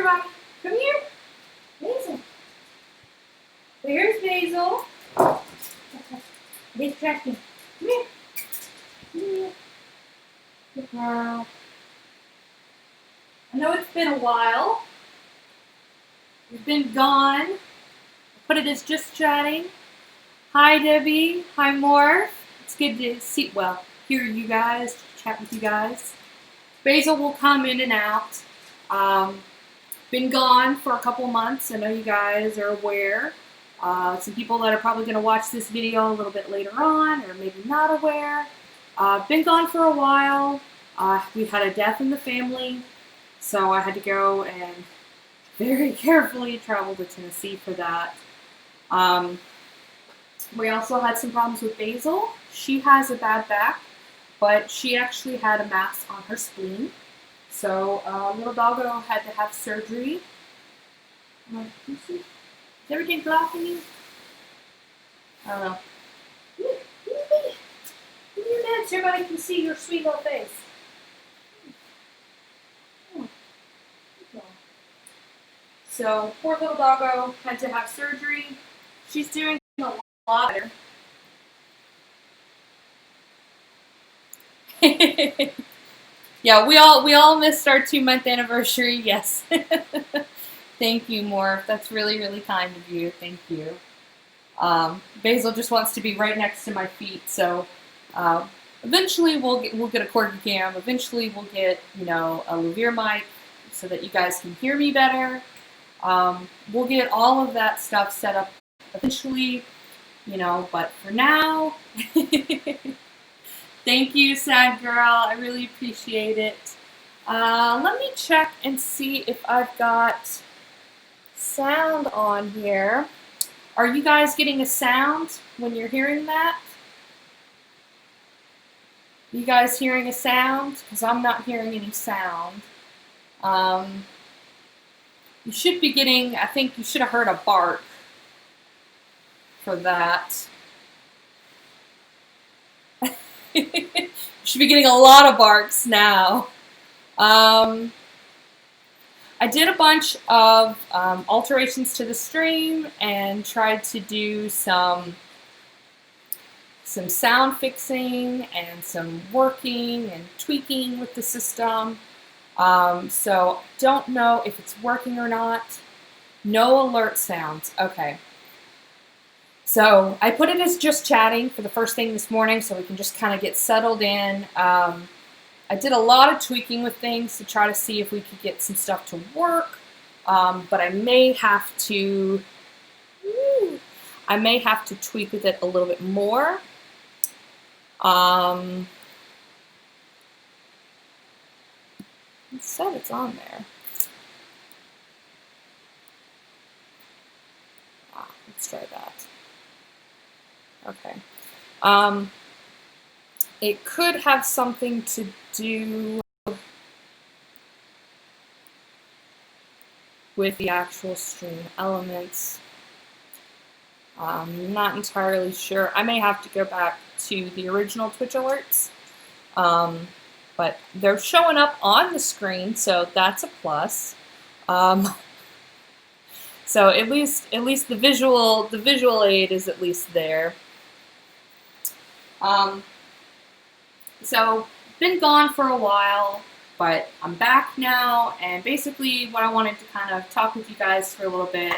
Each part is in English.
everybody. Come here. Basil. Where's Basil? Big trash can. Come here. Come here. Good girl. I know it's been a while. We've been gone. Put it as just chatting. Hi, Debbie. Hi, Morph. It's good to see, hear you guys, chat with you guys. Basil will come in and out. Been gone for a couple months. I know you guys are aware. Some people that are probably going to watch this video a little bit later on or maybe not aware. Been gone for a while. We had a death in the family, so I had to go and very carefully travel to Tennessee for that. We also had some problems with Basil. She has a bad back, but she actually had a mass on her spleen. So little doggo had to have surgery. Is everything blocking you? I don't know. Give me your meds so everybody can see your sweet little face. So poor little doggo had to have surgery. She's doing a lot better. Yeah, we all missed our 2-month anniversary. Yes. Thank you, Morph. That's really, really kind of you. Thank you. Basil just wants to be right next to my feet, so eventually we'll get a Corgi cam. Eventually we'll get a lavalier mic so that you guys can hear me better. We'll get all of that stuff set up eventually, but for now, thank you, sad girl. I really appreciate it. Let me check and see if I've got sound on here. Are you guys getting a sound when you're hearing that? You guys hearing a sound? Because I'm not hearing any sound. You should be getting, I think you should have heard a bark for that. You should be getting a lot of barks now. I did a bunch of alterations to the stream and tried to do some sound fixing and some working and tweaking with the system. So don't know if it's working or not. No alert sounds. Okay. So I put it as just chatting for the first thing this morning so we can just kind of get settled in. I did a lot of tweaking with things to try to see if we could get some stuff to work. But I may have to tweak with it a little bit more. It said it's on there. Let's try that. Okay. It could have something to do with the actual stream elements. I'm not entirely sure. I may have to go back to the original Twitch alerts. But they're showing up on the screen, so that's a plus. So at least the visual aid is at least there. So been gone for a while, but I'm back now, and basically what I wanted to kind of talk with you guys for a little bit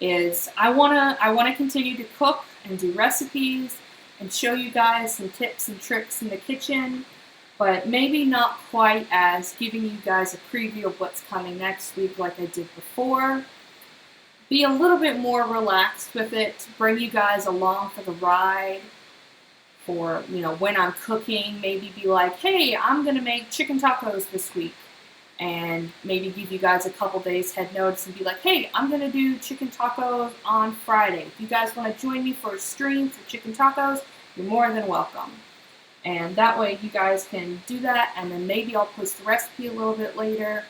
is I wanna continue to cook and do recipes and show you guys some tips and tricks in the kitchen, but maybe not quite as giving you guys a preview of what's coming next week like I did before. Be a little bit more relaxed with it, bring you guys along for the ride. For, when I'm cooking, maybe be like, hey, I'm going to make chicken tacos this week. And maybe give you guys a couple days head notice and be like, hey, I'm going to do chicken tacos on Friday. If you guys want to join me for a stream for chicken tacos, you're more than welcome. And that way you guys can do that, and then maybe I'll post the recipe a little bit later.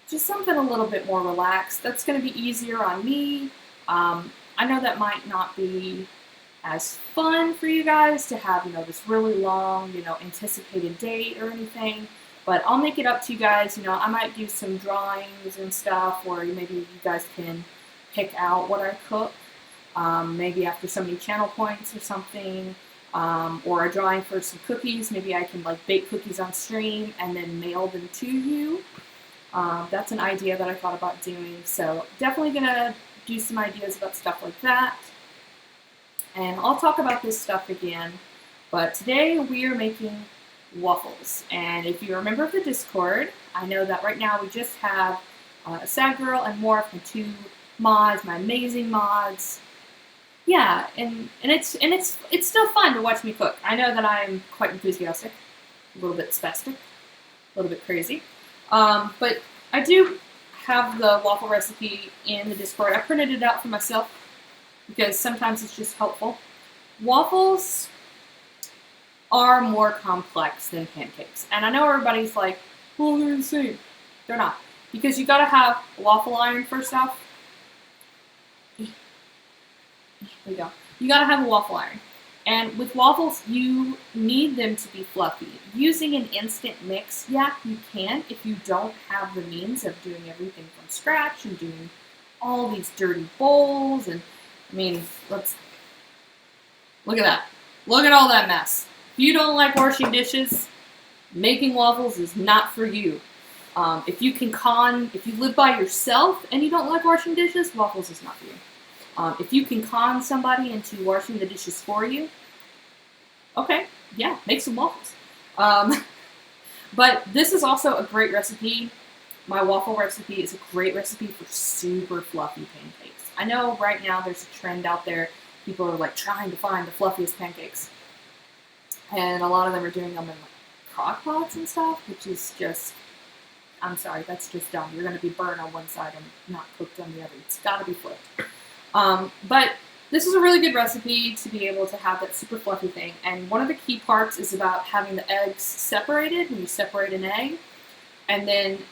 Just something a little bit more relaxed. That's going to be easier on me. I know that might not be as fun for you guys to have, this really long, anticipated date or anything. But I'll make it up to you guys. You know, I might do some drawings and stuff, or maybe you guys can pick out what I cook. Maybe after so many channel points or something, or a drawing for some cookies. Maybe I can like bake cookies on stream and then mail them to you. That's an idea that I thought about doing. So definitely gonna do some ideas about stuff like that. And I'll talk about this stuff again. But today we are making waffles. And if you remember the Discord, I know that right now we just have a sad girl and Morph, my two mods, my amazing mods. Yeah, and it's still fun to watch me cook. I know that I'm quite enthusiastic, a little bit spastic, a little bit crazy. But I do have the waffle recipe in the Discord. I printed it out for myself because sometimes it's just helpful. Waffles are more complex than pancakes. And I know everybody's like, well, they're the same. They're not. Because you gotta have a waffle iron first off. There you go. You gotta have a waffle iron. And with waffles, you need them to be fluffy. Using an instant mix, yeah, you can if you don't have the means of doing everything from scratch and doing all these dirty bowls. And I mean, look at that. Look at all that mess. If you don't like washing dishes, making waffles is not for you. If you live by yourself and you don't like washing dishes, waffles is not for you. If you can con somebody into washing the dishes for you, okay, yeah, make some waffles. But this is also a great recipe. My waffle recipe is a great recipe for super fluffy pancakes. I know right now there's a trend out there. People are like trying to find the fluffiest pancakes. And a lot of them are doing them in like crock pots and stuff, which is just, I'm sorry, that's just dumb. You're going to be burned on one side and not cooked on the other. It's got to be flipped. But this is a really good recipe to be able to have that super fluffy thing. And one of the key parts is about having the eggs separated when you separate an egg, and then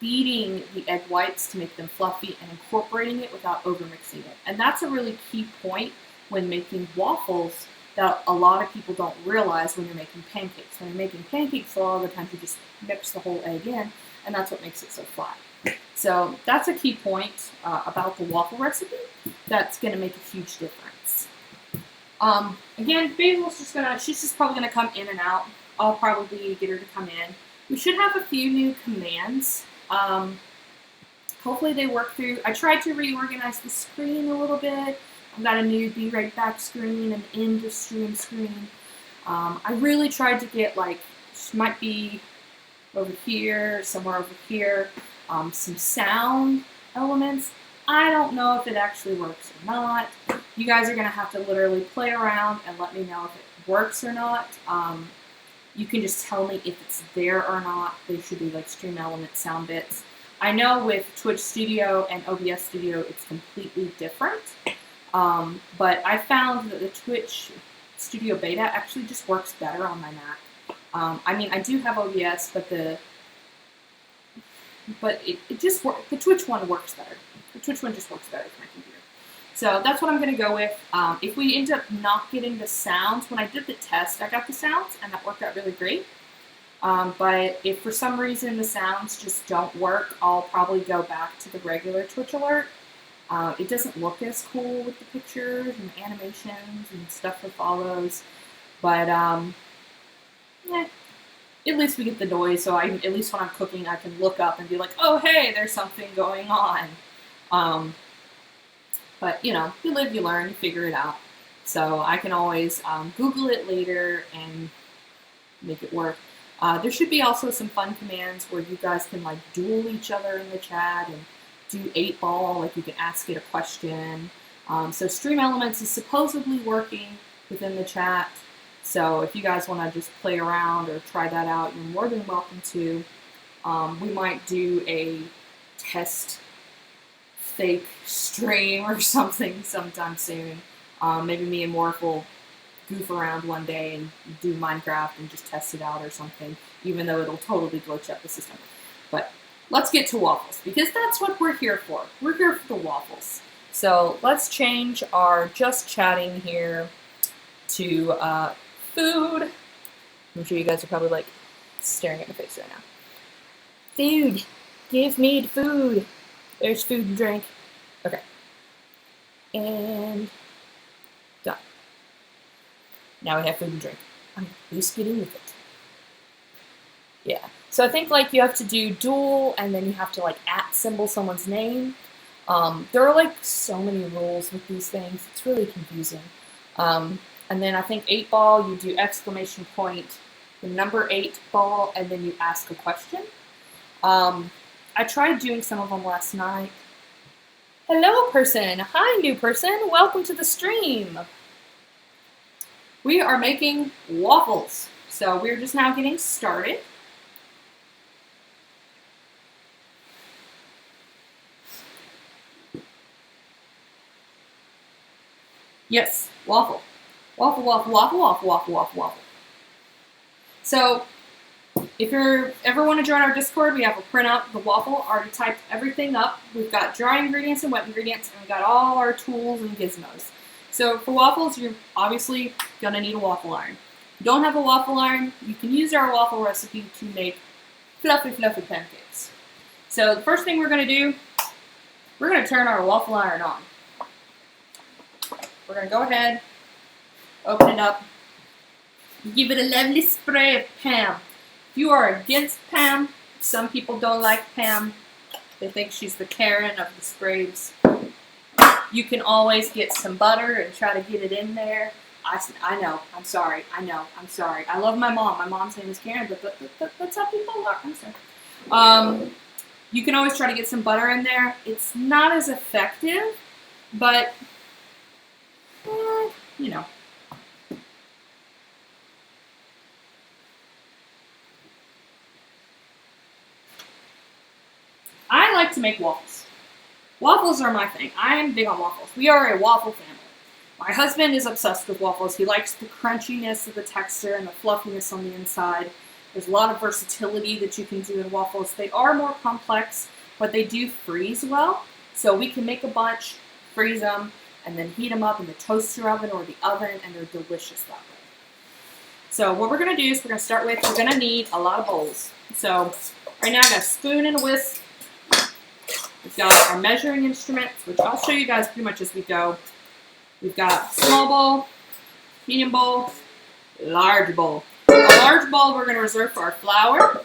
beating the egg whites to make them fluffy and incorporating it without overmixing it. And that's a really key point when making waffles that a lot of people don't realize when you're making pancakes. When you're making pancakes, a lot of the times you just mix the whole egg in, and that's what makes it so flat. So that's a key point about the waffle recipe that's going to make a huge difference. Again, Basil's she's just probably going to come in and out. I'll probably get her to come in. We should have a few new commands. Hopefully they work through. I tried to reorganize the screen a little bit. I've got a new Be Right Back screen and end of stream screen. I really tried to get like, she might be over here, somewhere over here, some sound elements. I don't know if it actually works or not. You guys are going to have to literally play around and let me know if it works or not. You can just tell me if it's there or not. They should be like stream element sound bits. I know with Twitch Studio and OBS Studio, it's completely different. But I found that the Twitch Studio Beta actually just works better on my Mac. I mean, I do have OBS, but it just works. The Twitch one works better. The Twitch one just works better for my computer. So that's what I'm going to go with. If we end up not getting the sounds, when I did the test, I got the sounds, and that worked out really great. But if for some reason the sounds just don't work, I'll probably go back to the regular Twitch alert. It doesn't look as cool with the pictures and the animations and stuff that follows. But, at least we get the noise, so at least when I'm cooking, I can look up and be like, oh, hey, there's something going on. But, you know, you live, you learn, you figure it out. So I can always Google it later and make it work. There should be also some fun commands where you guys can, like, duel each other in the chat and do 8-ball, like you can ask it a question. So Stream Elements is supposedly working within the chat. So if you guys want to just play around or try that out, you're more than welcome to. We might do a test fake stream or something sometime soon. Maybe me and Morph will goof around one day and do Minecraft and just test it out or something, even though it'll totally glitch up the system. But let's get to waffles, because that's what we're here for. We're here for the waffles. So let's change our just chatting here to food. I'm sure you guys are probably like, staring at my face right now. Food. Give me the food. There's food and drink. Okay. And done. Now we have food and drink. I'm at least getting with it. Yeah. So I think like you have to do dual and then you have to like @ someone's name. There are like so many rules with these things. It's really confusing. And then I think 8 ball, you do exclamation point, the number 8 ball, and then you ask a question. I tried doing some of them last night. Hello, person. Hi, new person. Welcome to the stream. We are making waffles. So we're just now getting started. Yes, waffle. Waffle, waffle, waffle, waffle, waffle, waffle, waffle. So, if you ever want to join our Discord, we have a printout of the waffle. Already typed everything up. We've got dry ingredients and wet ingredients, and we've got all our tools and gizmos. So, for waffles, you're obviously going to need a waffle iron. If you don't have a waffle iron, you can use our waffle recipe to make fluffy, fluffy pancakes. So, the first thing we're going to do, we're going to turn our waffle iron on. We're going to go ahead, open it up, give it a lovely spray of Pam. If you are against Pam, some people don't like Pam. They think she's the Karen of the sprays. You can always get some butter and try to get it in there. I know, I'm sorry, I know, I'm sorry. I love my mom. My mom's name is Karen, but that's how people are. I'm sorry. You can always try to get some butter in there. It's not as effective, but you know. I like to make waffles. Waffles are my thing. I am big on waffles. We are a waffle family. My husband is obsessed with waffles. He likes the crunchiness of the texture and the fluffiness on the inside. There's a lot of versatility that you can do in waffles. They are more complex, but they do freeze well. So we can make a bunch, freeze them, and then heat them up in the toaster oven or the oven, and they're delicious that way. So what we're going to do is we're going to start with, we're going to need a lot of bowls. So right now I got a spoon and a whisk. We've got our measuring instruments, which I'll show you guys pretty much as we go. We've got small bowl, medium bowl, large bowl. A large bowl we're going to reserve for our flour.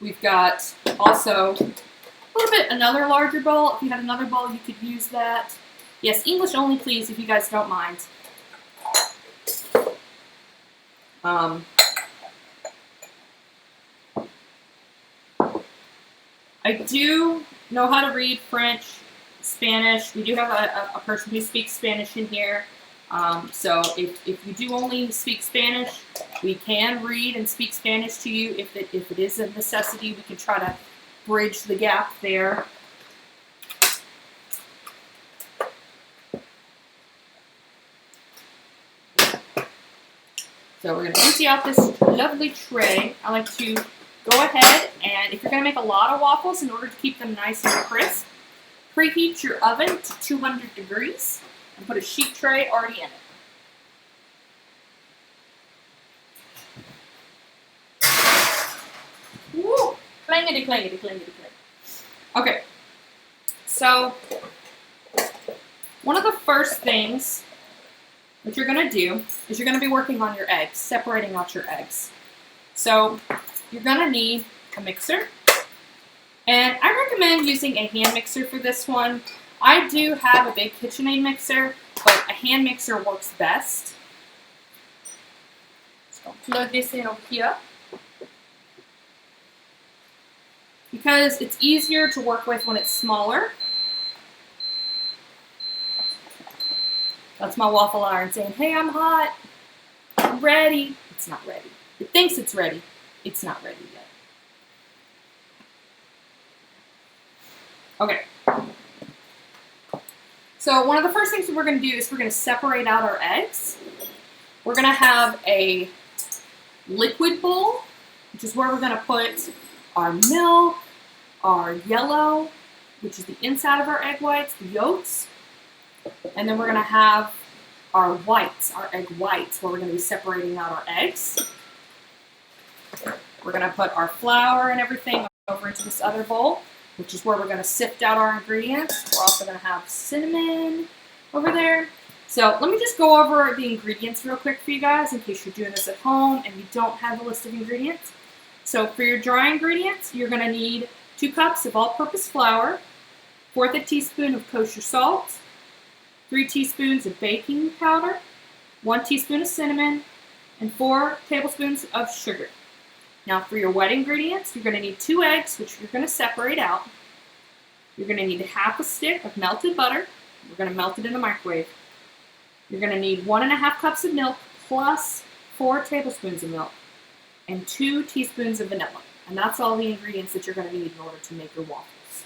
We've got also a little bit another larger bowl. If you had another bowl, you could use that. Yes, English only, please, if you guys don't mind. I do know how to read French, Spanish. We do have a person who speaks Spanish in here. So if you do only speak Spanish, we can read and speak Spanish to you. If it is a necessity, we can try to bridge the gap there. So we're going to empty out this lovely tray. I like to go ahead and if you're going to make a lot of waffles, in order to keep them nice and crisp, preheat your oven to 200 degrees and put a sheet tray already in it. Woo! Clangity, clangity, clangity, clangity. Okay, so one of the first things that you're going to do is you're going to be working on your eggs, separating out your eggs. So you're going to need a mixer, and I recommend using a hand mixer for this one. I do have a big KitchenAid mixer, but a hand mixer works best. So plug this in over here, because it's easier to work with when it's smaller. That's my waffle iron saying, hey, I'm hot, I'm ready. It's not ready. It thinks it's ready. It's not ready yet. Okay. So one of the first things that we're going to do is we're going to separate out our eggs. We're going to have a liquid bowl, which is where we're going to put our milk, our yellow, which is the inside of our egg whites, the yolks. And then we're going to have our whites, our egg whites, where we're going to be separating out our eggs. We're going to put our flour and everything over into this other bowl, which is where we're going to sift out our ingredients. We're also going to have cinnamon over there. So let me just go over the ingredients real quick for you guys in case you're doing this at home and you don't have a list of ingredients. So for your dry ingredients, you're going to need 2 cups of all-purpose flour, 1/4 teaspoon of kosher salt, 3 teaspoons of baking powder, 1 teaspoon of cinnamon, and 4 tablespoons of sugar. Now for your wet ingredients, you're going to need 2 eggs, which you're going to separate out. You're going to need 1/2 stick of melted butter. We're going to melt it in the microwave. You're going to need 1½ cups of milk plus 4 tablespoons of milk and 2 teaspoons of vanilla. And that's all the ingredients that you're going to need in order to make your waffles.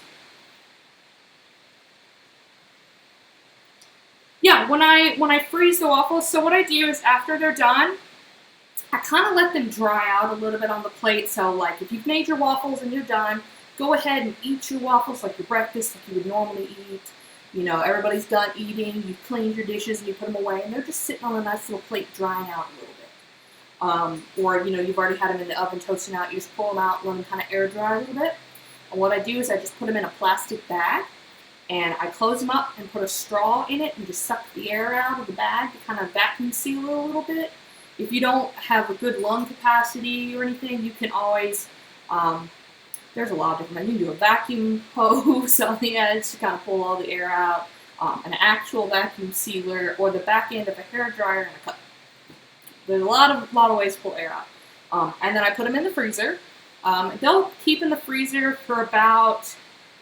Yeah, when I freeze the waffles, so what I do is after they're done, I kind of let them dry out a little bit on the plate. So like if you've made your waffles and you're done, go ahead and eat your waffles like your breakfast, like you would normally eat. You know, everybody's done eating, you've cleaned your dishes and you put them away, and they're just sitting on a nice little plate drying out a little bit. Or, you know, you've already had them in the oven toasting out, you just pull them out, let them kind of air dry a little bit. And what I do is I just put them in a plastic bag, and I close them up and put a straw in it and just suck the air out of the bag to kind of vacuum seal it a little bit. If you don't have a good lung capacity or anything, you can always, there's a lot of different, you can do a vacuum hose on the edge to kind of pull all the air out, an actual vacuum sealer, or the back end of a hair dryer and a cup. There's a lot of ways to pull air out. And then I put them in the freezer. They'll keep in the freezer for about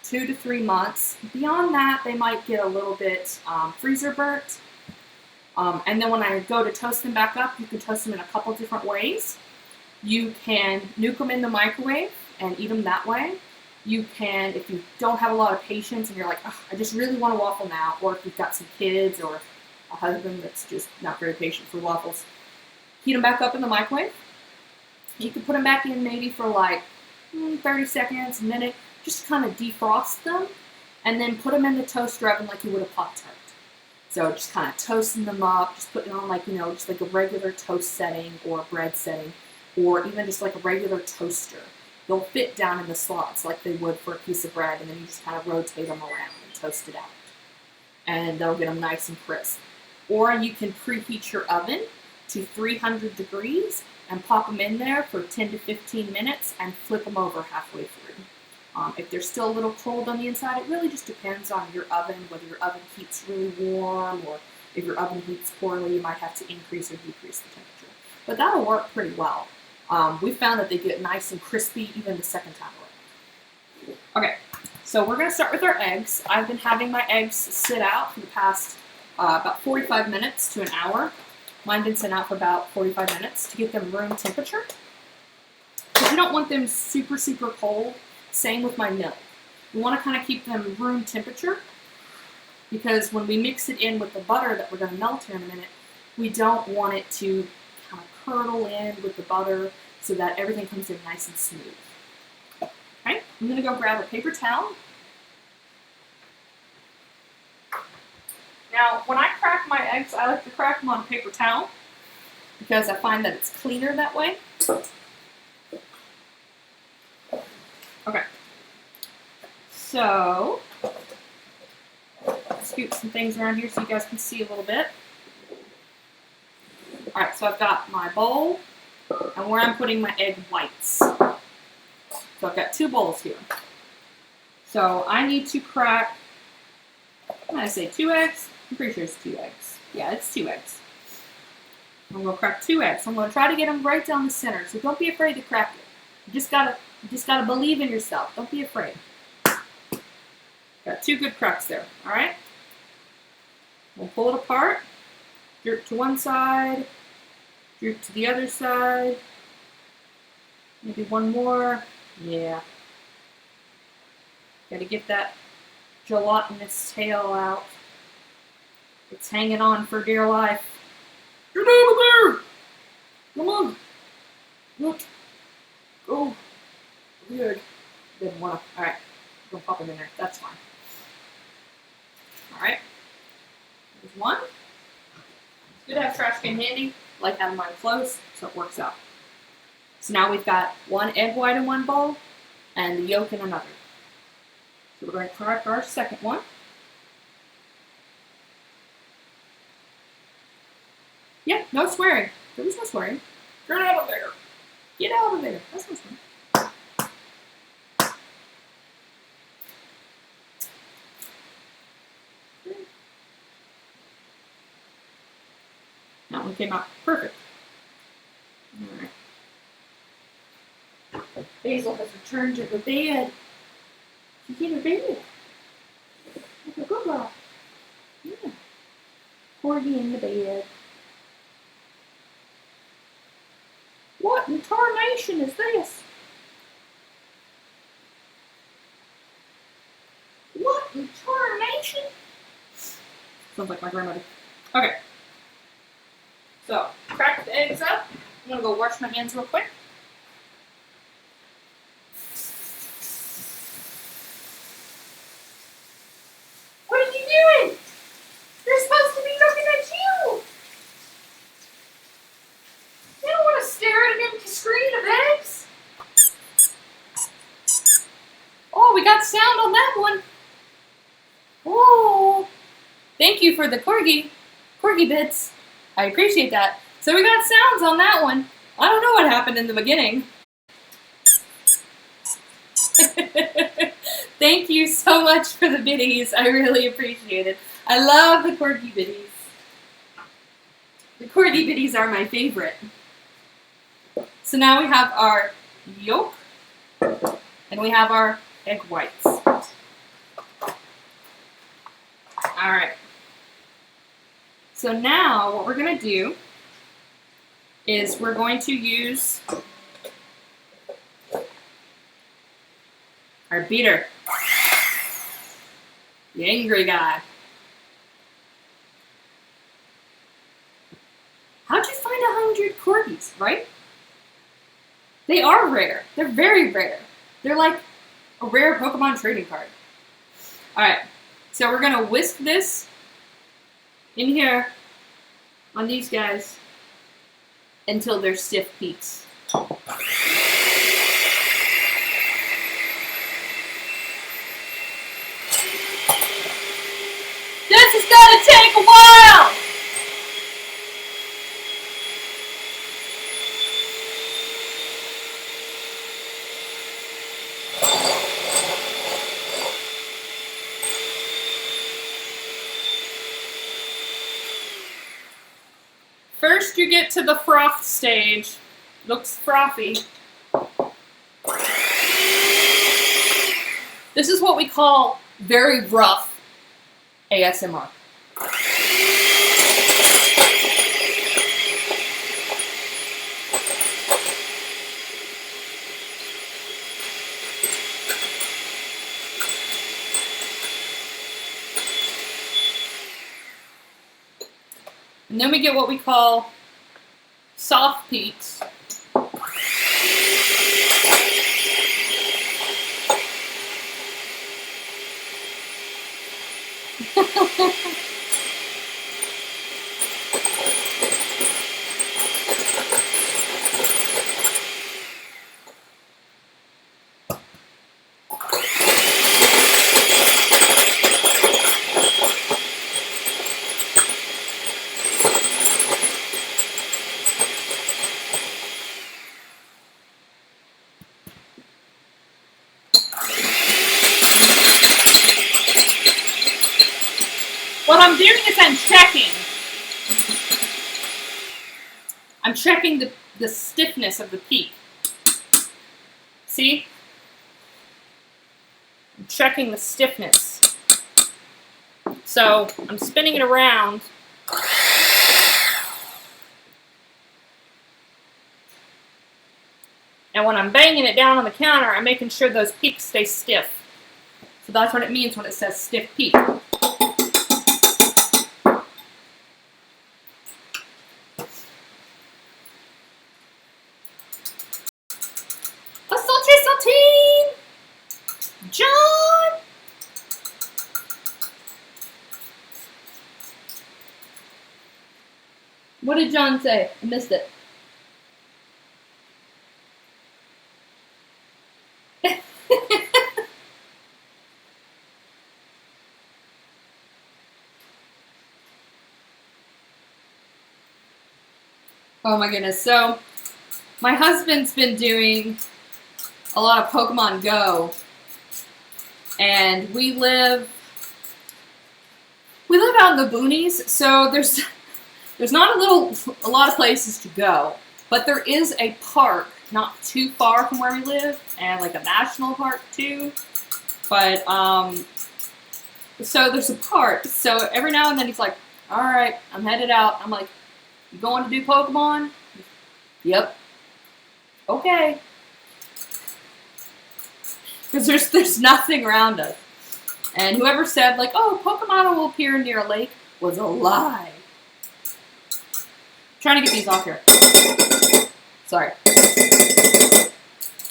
2 to 3 months. Beyond that, they might get a little bit freezer burnt. And then when I go to toast them back up, you can toast them in a couple different ways. You can nuke them in the microwave and eat them that way. You can, if you don't have a lot of patience and you're like, I just really want a waffle now, or if you've got some kids or a husband that's just not very patient for waffles, heat them back up in the microwave. You can put them back in maybe for like 30 seconds, a minute, just to kind of defrost them, and then put them in the toaster oven like you would a Pop-Tart. So just kind of toasting them up, just putting on like, you know, just like a regular toast setting or a bread setting, or even just like a regular toaster. They'll fit down in the slots like they would for a piece of bread, and then you just kind of rotate them around and toast it out. And they'll get them nice and crisp. Or you can preheat your oven to 300 degrees and pop them in there for 10 to 15 minutes and flip them over halfway through. If they're still a little cold on the inside, it really just depends on your oven, whether your oven heats really warm, or if your oven heats poorly, you might have to increase or decrease the temperature. But that'll work pretty well. We found that they get nice and crispy even the second time around. Okay, so we're going to start with our eggs. I've been having my eggs sit out for the past about 45 minutes to an hour. Mine been sitting out for about 45 minutes to get them room temperature. Because you don't want them super, super cold. Same with my milk. We want to kind of keep them room temperature, because when we mix it in with the butter that we're going to melt here in a minute, we don't want it to kind of curdle in with the butter so that everything comes in nice and smooth. Okay, I'm going to go grab a paper towel. Now, when I crack my eggs, I like to crack them on a paper towel because I find that it's cleaner that way. Okay, so scoop some things around here so you guys can see a little bit. All right, so I've got my bowl and where I'm putting my egg whites. So I've got 2 bowls here. So I need to crack, when I say 2 eggs, I'm pretty sure it's 2 eggs. Yeah, it's 2 eggs. I'm going to crack 2 eggs. I'm going to try to get them right down the center, so don't be afraid to crack it. You just gotta believe in yourself. Don't be afraid. Got 2 good cracks there. All right. We'll pull it apart. Droop to one side. Droop to the other side. Maybe one more. Yeah. Got to get that gelatinous tail out. It's hanging on for dear life. Get over there! Come on. Look. Go. Weird. Didn't want to. Alright. Go pop them in there. That's fine. Alright. There's one. It's good to have trash can handy. I like having mine close, so it works out. So now we've got one egg white in one bowl and the yolk in another. So we're going to crack our second one. Yeah, no swearing. There was no swearing. Get out of there. Get out of there. That's no swearing. That one came out perfect. Alright. Basil has returned to the bed. She's in her bed. Like a good girl. Yeah. Corgi in the bed. What in tarnation is this? What in tarnation? Sounds like my grandmother. Okay. So, crack the eggs up. I'm going to go wash my hands real quick. What are you doing? They're supposed to be looking at you. You don't want to stare at an empty screen of eggs. Oh, we got sound on that one. Oh, thank you for the corgi bits. I appreciate that. So we got sounds on that one. I don't know what happened in the beginning. Thank you so much for the biddies. I really appreciate it. I love the corgi biddies. The corgi biddies are my favorite. So now we have our yolk and we have our egg whites. Alright. So now what we're going to do is we're going to use our beater. The angry guy. How'd you find 100 corgis, right? They are rare. They're very rare. They're like a rare Pokemon trading card. Alright, so we're going to whisk this in here on these guys until they're stiff peaks. This is gonna take a while! First you get to the froth stage. Looks frothy. This is what we call very rough ASMR. And then we get what we call soft peaks. What I'm doing is I'm checking the stiffness of the peak. See? I'm checking the stiffness. So I'm spinning it around. And when I'm banging it down on the counter, I'm making sure those peaks stay stiff. So that's what it means when it says stiff peak. John! What did John say? I missed it. Oh my goodness. So, my husband's been doing a lot of Pokemon Go. And we live out in the boonies, so there's not a lot of places to go. But there is a park not too far from where we live, and like a national park too. But so there's a park. So every now and then he's like, "All right, I'm headed out." I'm like, "You going to do Pokemon?" Yep. Okay. Because there's nothing around us. And whoever said like, "Oh, Pokemon will appear near a lake," was a lie. I'm trying to get these off here. Sorry. I'm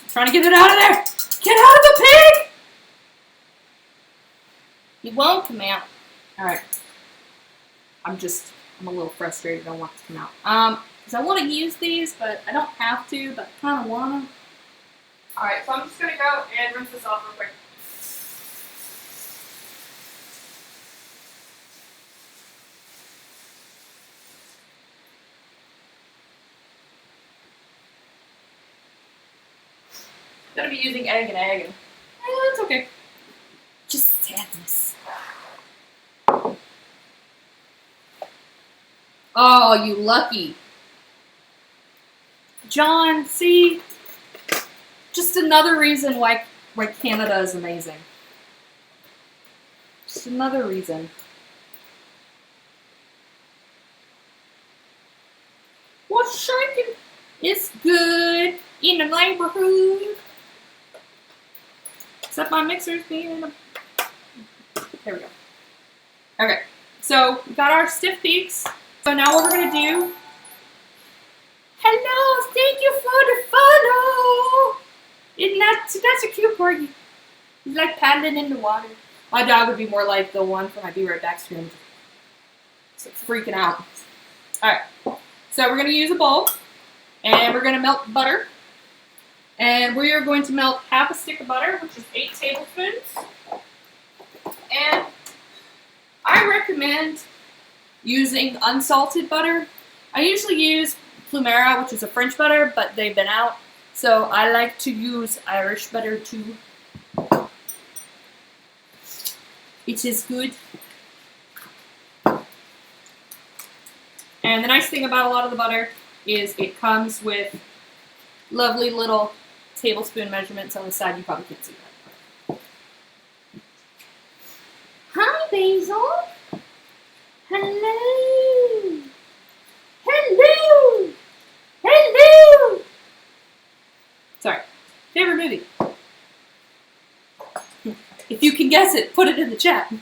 trying to get it out of there. Get out of the pig! He won't come out. All right. I'm a little frustrated. I want it to come out. Because I want to use these, but I don't have to, but I kind of want to. All right, so I'm just going to go and rinse this off real quick. I'm going to be using egg, and it's okay. Just sadness. Oh, you lucky. John, see? Just another reason why Canada is amazing. Just another reason. What's shaking? It's good in the neighborhood. Except my mixer's being a... There we go. Okay, so we got our stiff beaks. So now what we're going to do... Hello, thank you for the follow! That's a cute corgi. He's like paddling in the water. My dog would be more like the one from my Be Right Back stream. It's like freaking out. Alright, so we're going to use a bowl. And we're going to melt butter. And we are going to melt half a stick of butter, which is 8 tablespoons. And I recommend using unsalted butter. I usually use Plumera, which is a French butter, but they've been out. So I like to use Irish butter too. It is good. And the nice thing about a lot of the butter is it comes with lovely little tablespoon measurements on the side. You probably can't see that. Hi, Basil. Hello. Hello. Hello. Sorry. Favorite movie? If you can guess it, put it in the chat.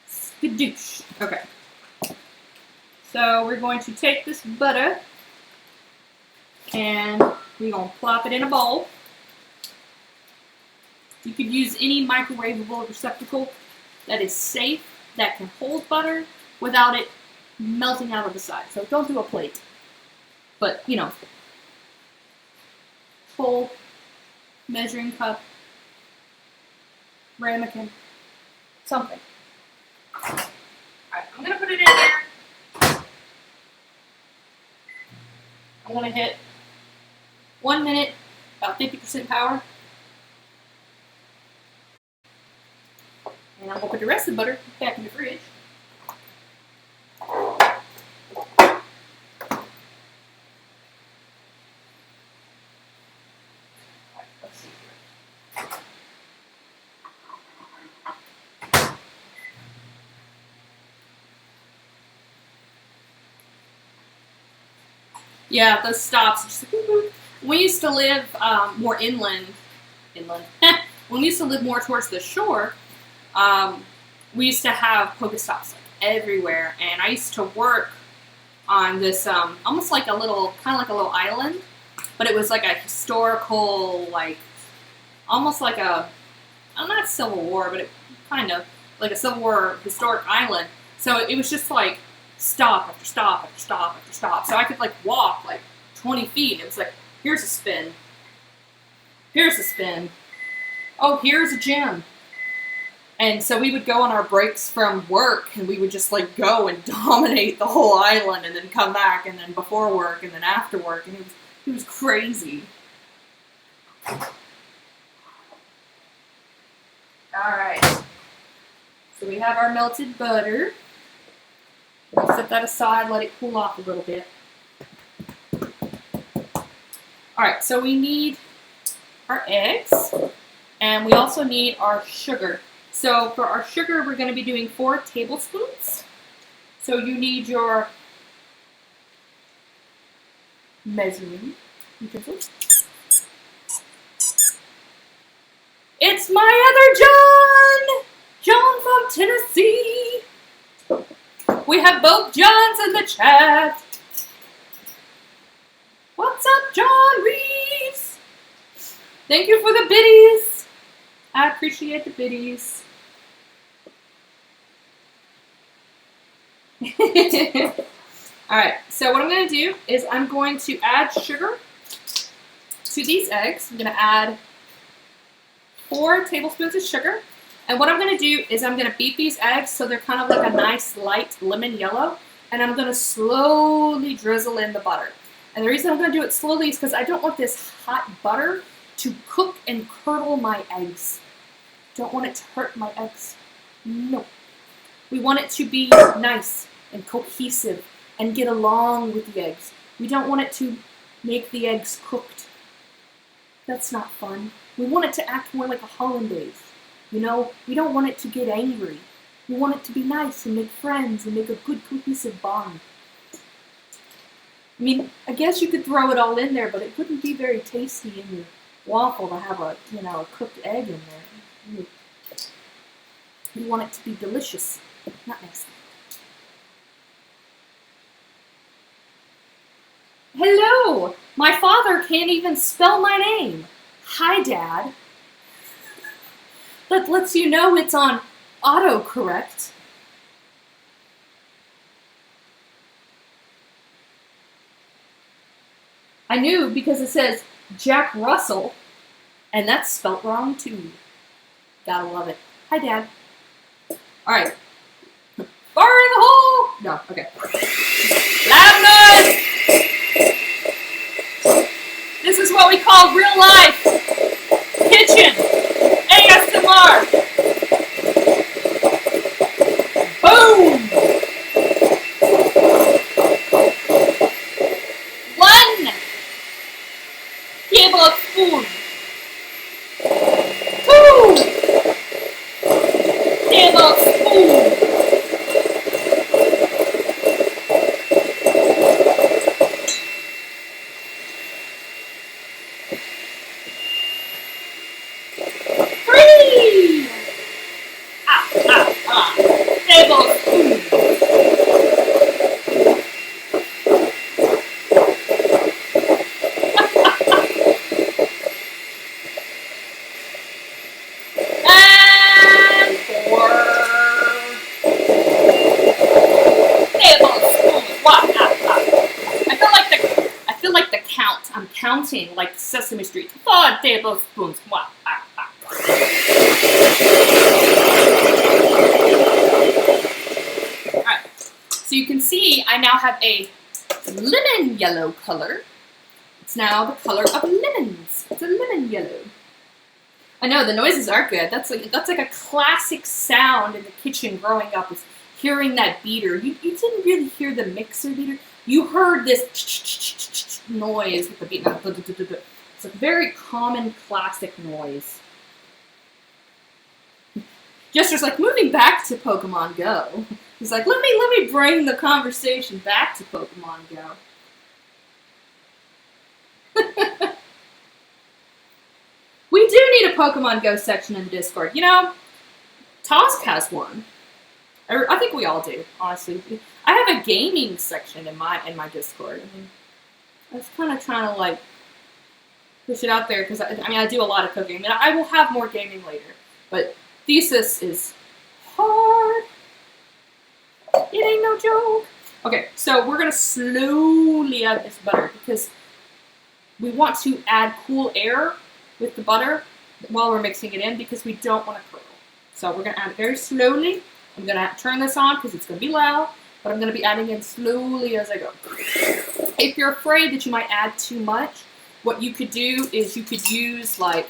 Skadoosh. Okay. So we're going to take this butter and we're going to plop it in a bowl. You could use any microwavable receptacle that is safe, that can hold butter without it melting out of the side. So don't do a plate. But, you know, bowl, measuring cup, ramekin, something. Alright, I'm going to put it in there. I'm going to hit 1 minute, about 50% power. And I'm going to put the rest of the butter back in the fridge. Let's see here. Yeah, those stops. Just like, we used to live more inland. When we used to live more towards the shore, we used to have Pokestops like everywhere, and I used to work on this almost like a little, kind of like a little island, but it was like a historical, like almost like a, not Civil War, but it kind of like a Civil War historic island. So it was just like stop after stop after stop after stop. So I could like walk like 20 feet. It was like, here's a spin. here's a spin. Oh, here's a gym. And so we would go on our breaks from work, and we would just like go and dominate the whole island, and then come back, and then before work, and then after work, and it was crazy. All right. So we have our melted butter. We'll set that aside, let it cool off a little bit. All right, so we need our eggs, and we also need our sugar. So for our sugar, we're going to be doing 4 tablespoons. So you need your measuring utensils. It's my other John! John from Tennessee! We have both Johns in the chat. What's up, John Reeves? Thank you for the biddies. I appreciate the biddies. Alright, so what I'm going to do is I'm going to add sugar to these eggs. I'm going to add 4 tablespoons of sugar. And what I'm going to do is I'm going to beat these eggs so they're kind of like a nice light lemon yellow. And I'm going to slowly drizzle in the butter. And the reason I'm going to do it slowly is because I don't want this hot butter to cook and curdle my eggs. Don't want it to hurt my eggs. No. We want it to be nice and cohesive and get along with the eggs. We don't want it to make the eggs cooked. That's not fun. We want it to act more like a hollandaise. You know, we don't want it to get angry. We want it to be nice and make friends and make a good cohesive bond. I mean, I guess you could throw it all in there, but it wouldn't be very tasty in your waffle to have a, you know, a cooked egg in there. You want it to be delicious, not nasty. Hello! My father can't even spell my name. Hi, Dad. That lets you know it's on autocorrect. I knew because it says Jack Russell, and that's spelt wrong too. Gotta love it. Hi, Dad. Alright. Fire in the hole! No, okay. Loud noise! This is what we call real life kitchen ASMR. Boom! 1 tablespoon. 2 tablespoons. 3 tablespoons. 4 tablespoons. I feel like the count. I'm counting like Sesame Street. 4 tablespoons. Alright. So you can see I now have a lemon yellow color. It's now the color of lemons. It's a lemon yellow. I know, the noises are good. That's like a classic sound in the kitchen growing up, is hearing that beater. You didn't really hear the mixer beater. You heard this noise with the beater. It's a very common classic noise. Jester's like, moving back to Pokemon Go. He's like, let me bring the conversation back to Pokemon Go. We do need a Pokemon Go section in the Discord. You know, Tosk has one. I think we all do, honestly. I have a gaming section in my Discord. I mean, I was kind of trying to like push it out there because I do a lot of cooking. I mean, I will have more gaming later, but thesis is hard. It ain't no joke. Okay, so we're gonna slowly add this butter because we want to add cool air with the butter while we're mixing it in because we don't want to curdle. So we're going to add it very slowly. I'm going to turn this on because it's going to be loud, but I'm going to be adding in slowly as I go. If you're afraid that you might add too much, what you could do is you could use like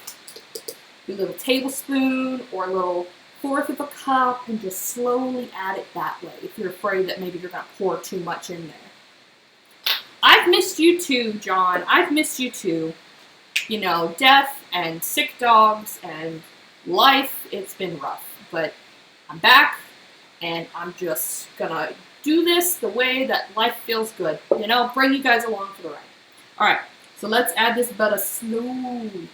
a little tablespoon or a little fourth of a cup and just slowly add it that way if you're afraid that maybe you're going to pour too much in there. I've missed you too, John. I've missed you too. You know, death and sick dogs and life, it's been rough. But I'm back and I'm just going to do this the way that life feels good. You know, bring you guys along for the ride. All right, so let's add this butter slowly.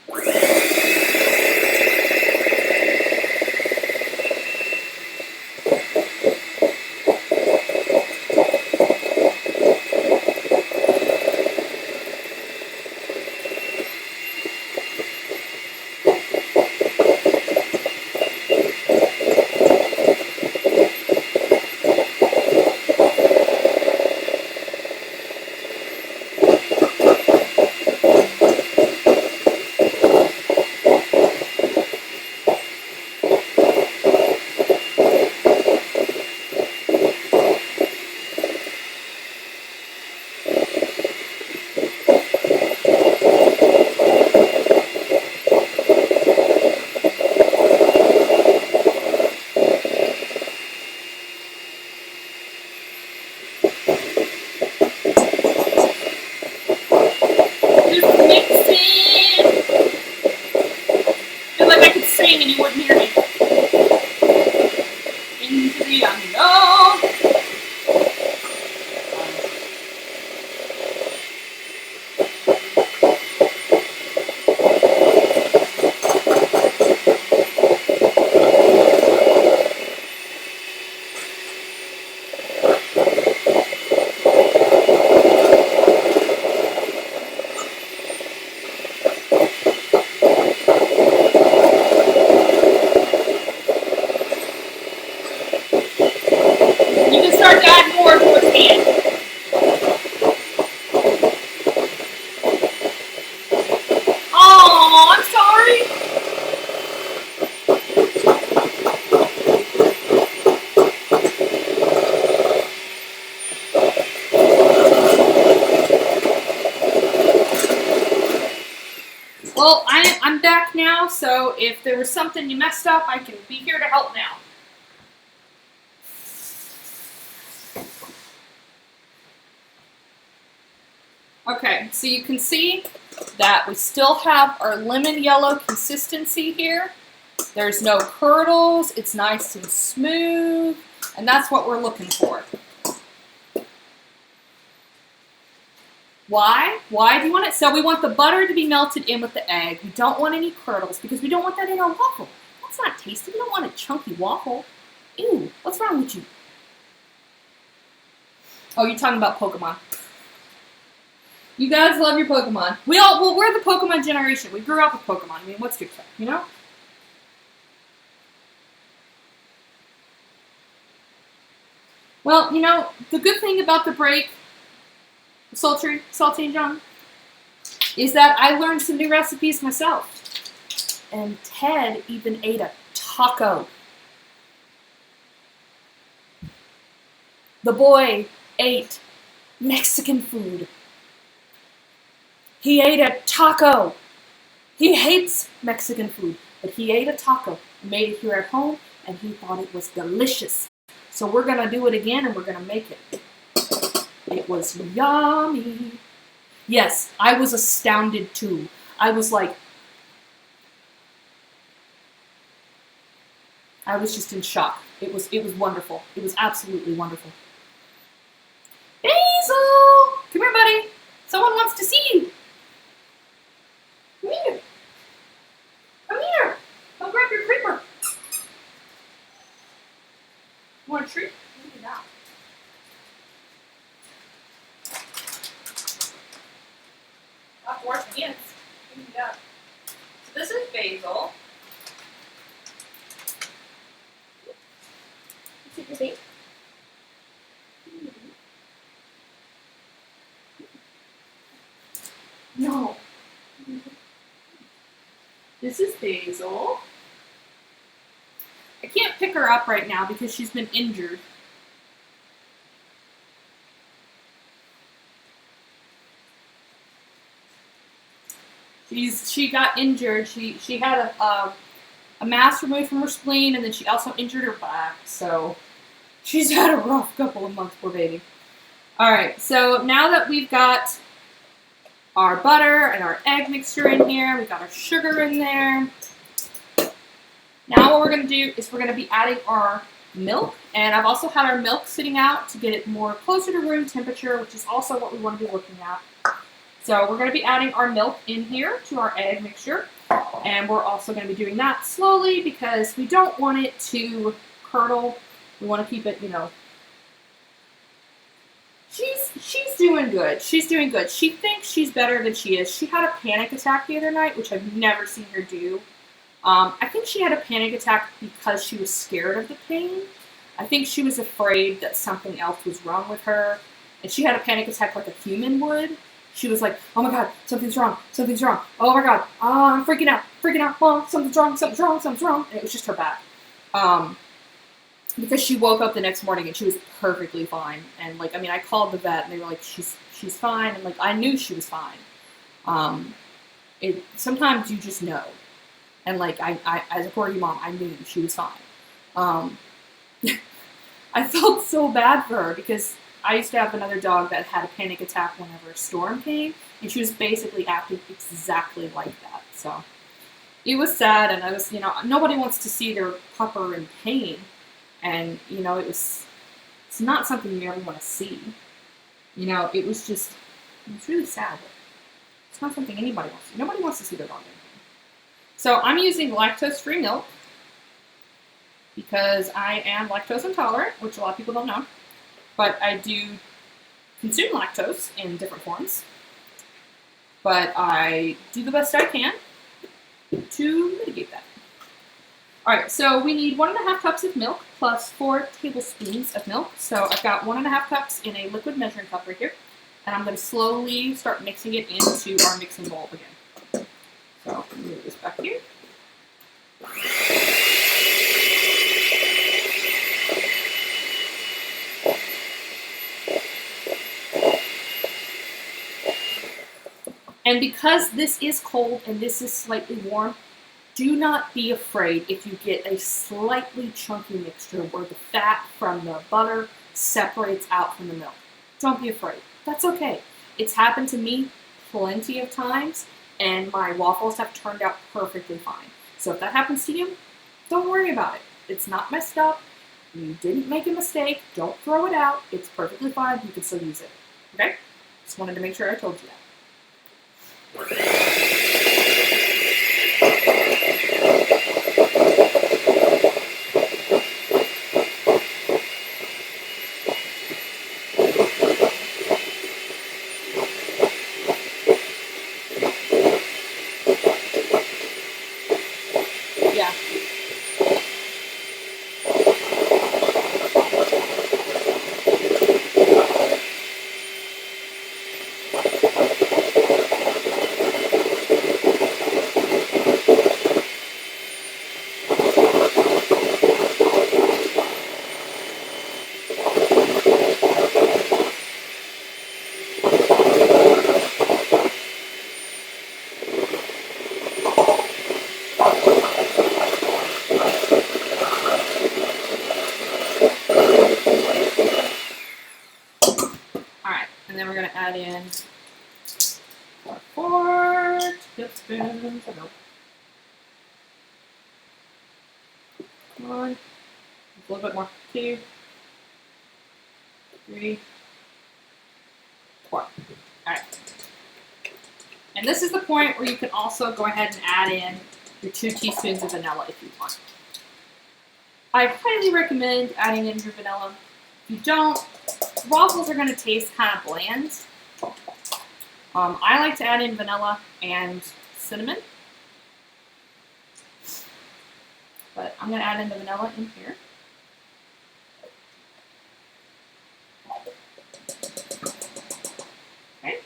Well, I'm back now, so if there was something you messed up, I can be here to help now. Okay, so you can see that we still have our lemon yellow consistency here. There's no curdles, it's nice and smooth, and that's what we're looking for. Why? Why do you want it? So we want the butter to be melted in with the egg. We don't want any curdles because we don't want that in our waffle. That's not tasty. We don't want a chunky waffle. Ew, what's wrong with you? Oh, you're talking about Pokemon. You guys love your Pokemon. Well, we're the Pokemon generation. We grew up with Pokemon. I mean, what's to expect, you know? Well, you know, the good thing about the break, Salty and John, is that I learned some new recipes myself. And Ted even ate a taco. The boy ate Mexican food. He ate a taco. He hates Mexican food, but he ate a taco, made it here at home, and he thought it was delicious. So we're going to do it again, and we're going to make it. It was yummy. Yes, I was astounded too. I was like, I was just in shock. It was wonderful. It was absolutely wonderful. Basil! Come here, buddy. Someone wants to see you. Come here. Come here. Come grab your creeper. You want a treat? Look at that. Not wash my hands. Give me that. So this is basil. Take your bait. No. This is Basil. I can't pick her up right now because she's been injured. She got injured. She had a mass removed from her spleen, and then she also injured her back. So she's had a rough couple of months, poor baby. All right, so now that we've got our butter and our egg mixture in here, we've got our sugar in there. Now what we're going to do is we're going to be adding our milk, and I've also had our milk sitting out to get it more closer to room temperature, which is also what we want to be looking at. So we're going to be adding our milk in here to our egg mixture, and we're also going to be doing that slowly because we don't want it to curdle. We want to keep it, you know. She's doing good. She's doing good. She thinks she's better than she is. She had a panic attack the other night, which I've never seen her do. I think she had a panic attack because she was scared of the pain. I think she was afraid that something else was wrong with her, and she had a panic attack like a human would. She was like, oh my God, something's wrong, something's wrong. Oh my God, oh, I'm freaking out, Mom, something's wrong, something's wrong, something's wrong. And it was just her back. Because she woke up the next morning and she was perfectly fine. And like, I mean, I called the vet and they were like, she's fine. And like, I knew she was fine. Sometimes you just know. And like, I as a Corgi mom, I knew she was fine. I felt so bad for her because I used to have another dog that had a panic attack whenever a storm came, and she was basically acting exactly like that. So it was sad, and I was, you know, nobody wants to see their pupper in pain, and you know, it's not something you ever want to see. You know, it was really sad. It's not something anybody wants to see. Nobody wants to see their dog in pain. So I'm using lactose-free milk because I am lactose intolerant, which a lot of people don't know. But I do consume lactose in different forms. But I do the best I can to mitigate that. Alright, so we need 1.5 cups of milk plus 4 tablespoons of milk. So I've got 1.5 cups in a liquid measuring cup right here. And I'm going to slowly start mixing it into our mixing bowl again. So I'm going to move this back here. And because this is cold and this is slightly warm, do not be afraid if you get a slightly chunky mixture where the fat from the butter separates out from the milk. Don't be afraid. That's okay. It's happened to me plenty of times, and my waffles have turned out perfectly fine. So if that happens to you, don't worry about it. It's not messed up. You didn't make a mistake. Don't throw it out. It's perfectly fine. You can still use it. Okay? Just wanted to make sure I told you that. Yeah. And then we're going to add in 4 tablespoons of milk. 1, a little bit more, 2, 3, 4. Alright. And this is the point where you can also go ahead and add in your 2 teaspoons of vanilla if you want. I highly recommend adding in your vanilla. If you don't, waffles are going to taste kind of bland. I like to add in vanilla and cinnamon. But I'm going to add in the vanilla in here. Okay.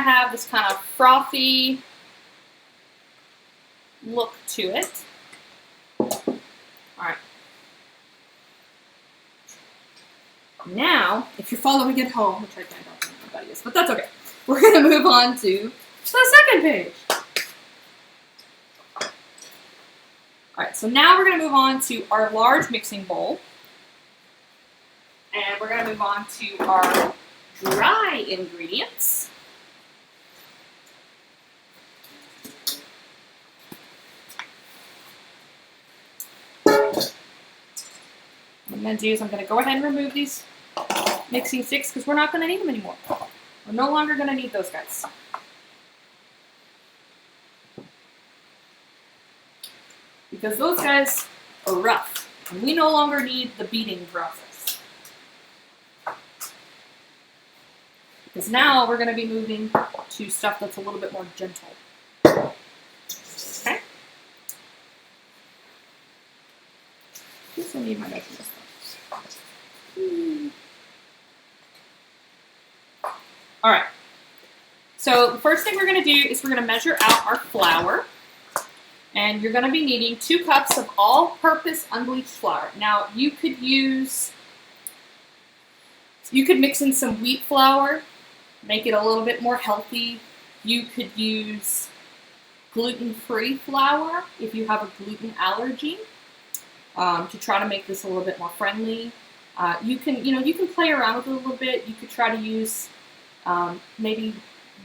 to have this kind of frothy look to it. All right. Now, if you're following at home, which I don't think anybody is, but that's okay. We're going to move on to the second page. All right, so now we're going to move on to our large mixing bowl. And we're going to move on to our dry ingredients. What I'm going to do is I'm going to go ahead and remove these mixing sticks because we're not going to need them anymore. We're no longer going to need those guys. Because those guys are rough, and we no longer need the beating process. Because now we're going to be moving to stuff that's a little bit more gentle. Okay? Just need my measurements. All right. So the first thing we're going to do is we're going to measure out our flour. And you're going to be needing 2 cups of all-purpose unbleached flour. Now, you could mix in some wheat flour, make it a little bit more healthy. You could use gluten-free flour if you have a gluten allergy, to try to make this a little bit more friendly. You can play around with it a little bit. You could try to use maybe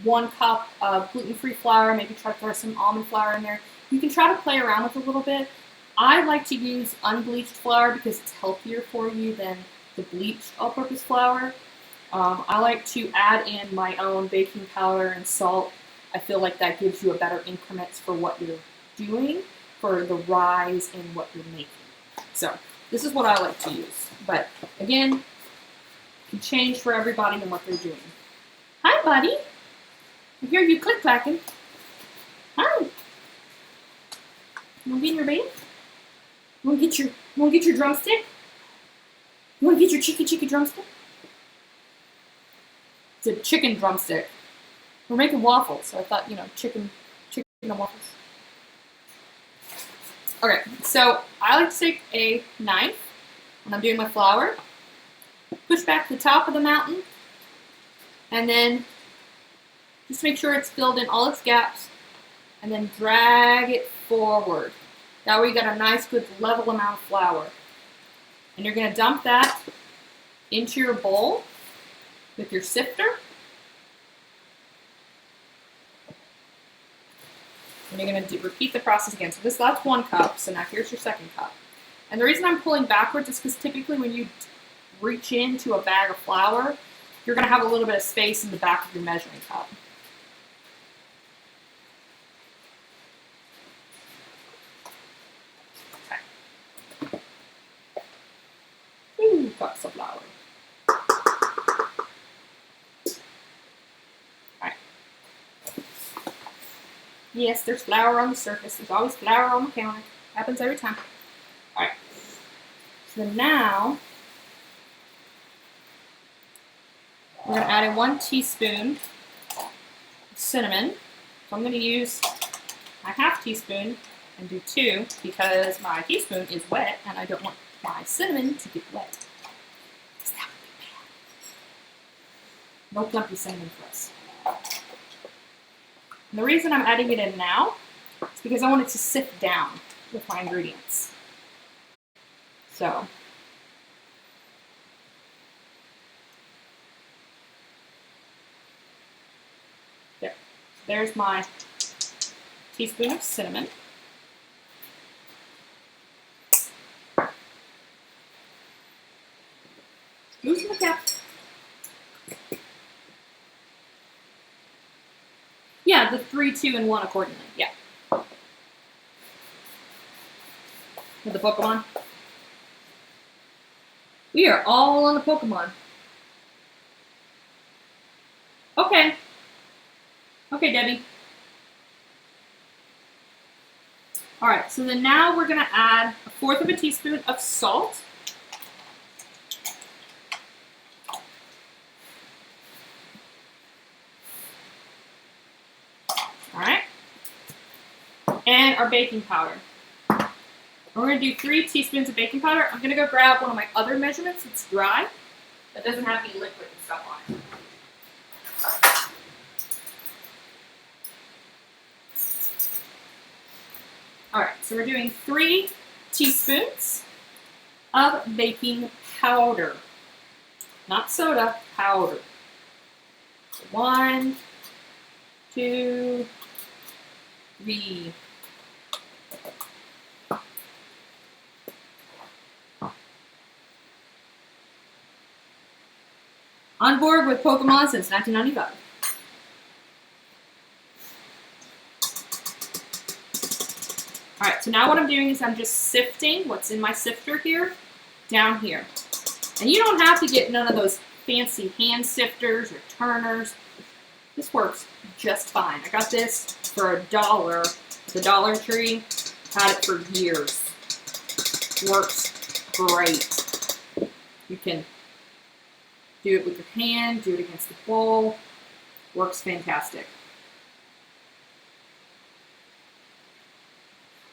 1 cup of gluten-free flour, maybe try to throw some almond flour in there. You can try to play around with it a little bit. I like to use unbleached flour because it's healthier for you than the bleached all-purpose flour. I like to add in my own baking powder and salt. I feel like that gives you a better increments for what you're doing, for the rise in what you're making. So this is what I like to use. But again, it can change for everybody and what they're doing. Hi, buddy. I hear you click-clacking. Hi. You want to get in your bed? You want to get your drumstick? You want to get your chicky drumstick? It's a chicken drumstick. We're making waffles, so I thought, chicken and waffles. Okay, so I like to take a knife when I'm doing my flour, push back the top of the mountain, and then just make sure it's filled in all its gaps, and then drag it forward. That way you got a nice, good, level amount of flour. And you're going to dump that into your bowl with your sifter. And you're going to repeat the process again. So that's 1 cup, so now here's your 2nd cup. And the reason I'm pulling backwards is because typically when you reach into a bag of flour, you're going to have a little bit of space in the back of your measuring cup. 2 cups of flour. Alright. Yes, there's flour on the surface. There's always flour on the counter. Happens every time. Alright. So now, we're going to add in 1 teaspoon of cinnamon. So I'm going to use my ½ teaspoon and do 2 because my teaspoon is wet and I don't want my cinnamon to get wet. Because that would be bad. No clumpy cinnamon for us. And the reason I'm adding it in now is because I want it to sift down with my ingredients. So, there. There's my teaspoon of cinnamon. Loosen the cap. Yeah, the 3, 2, and 1 accordingly. Yeah. With the Pokemon. We are all on the Pokemon. Okay. Okay, Debbie. Alright, so then now we're going to add 1/4 teaspoon of salt. and our baking powder. We're going to do 3 teaspoons of baking powder. I'm going to go grab one of my other measurements. It's dry. That doesn't have any liquid and stuff on it. Alright, so we're doing 3 teaspoons of baking powder. Not soda, powder. 1, 2, 3. On board with Pokemon since 1995. Alright, so now what I'm doing is I'm just sifting what's in my sifter here, down here. And you don't have to get none of those fancy hand sifters or turners. This works just fine. I got this for $1 at the Dollar Tree. Had it for years. Works great. You can do it with your hand, do it against the bowl. Works fantastic.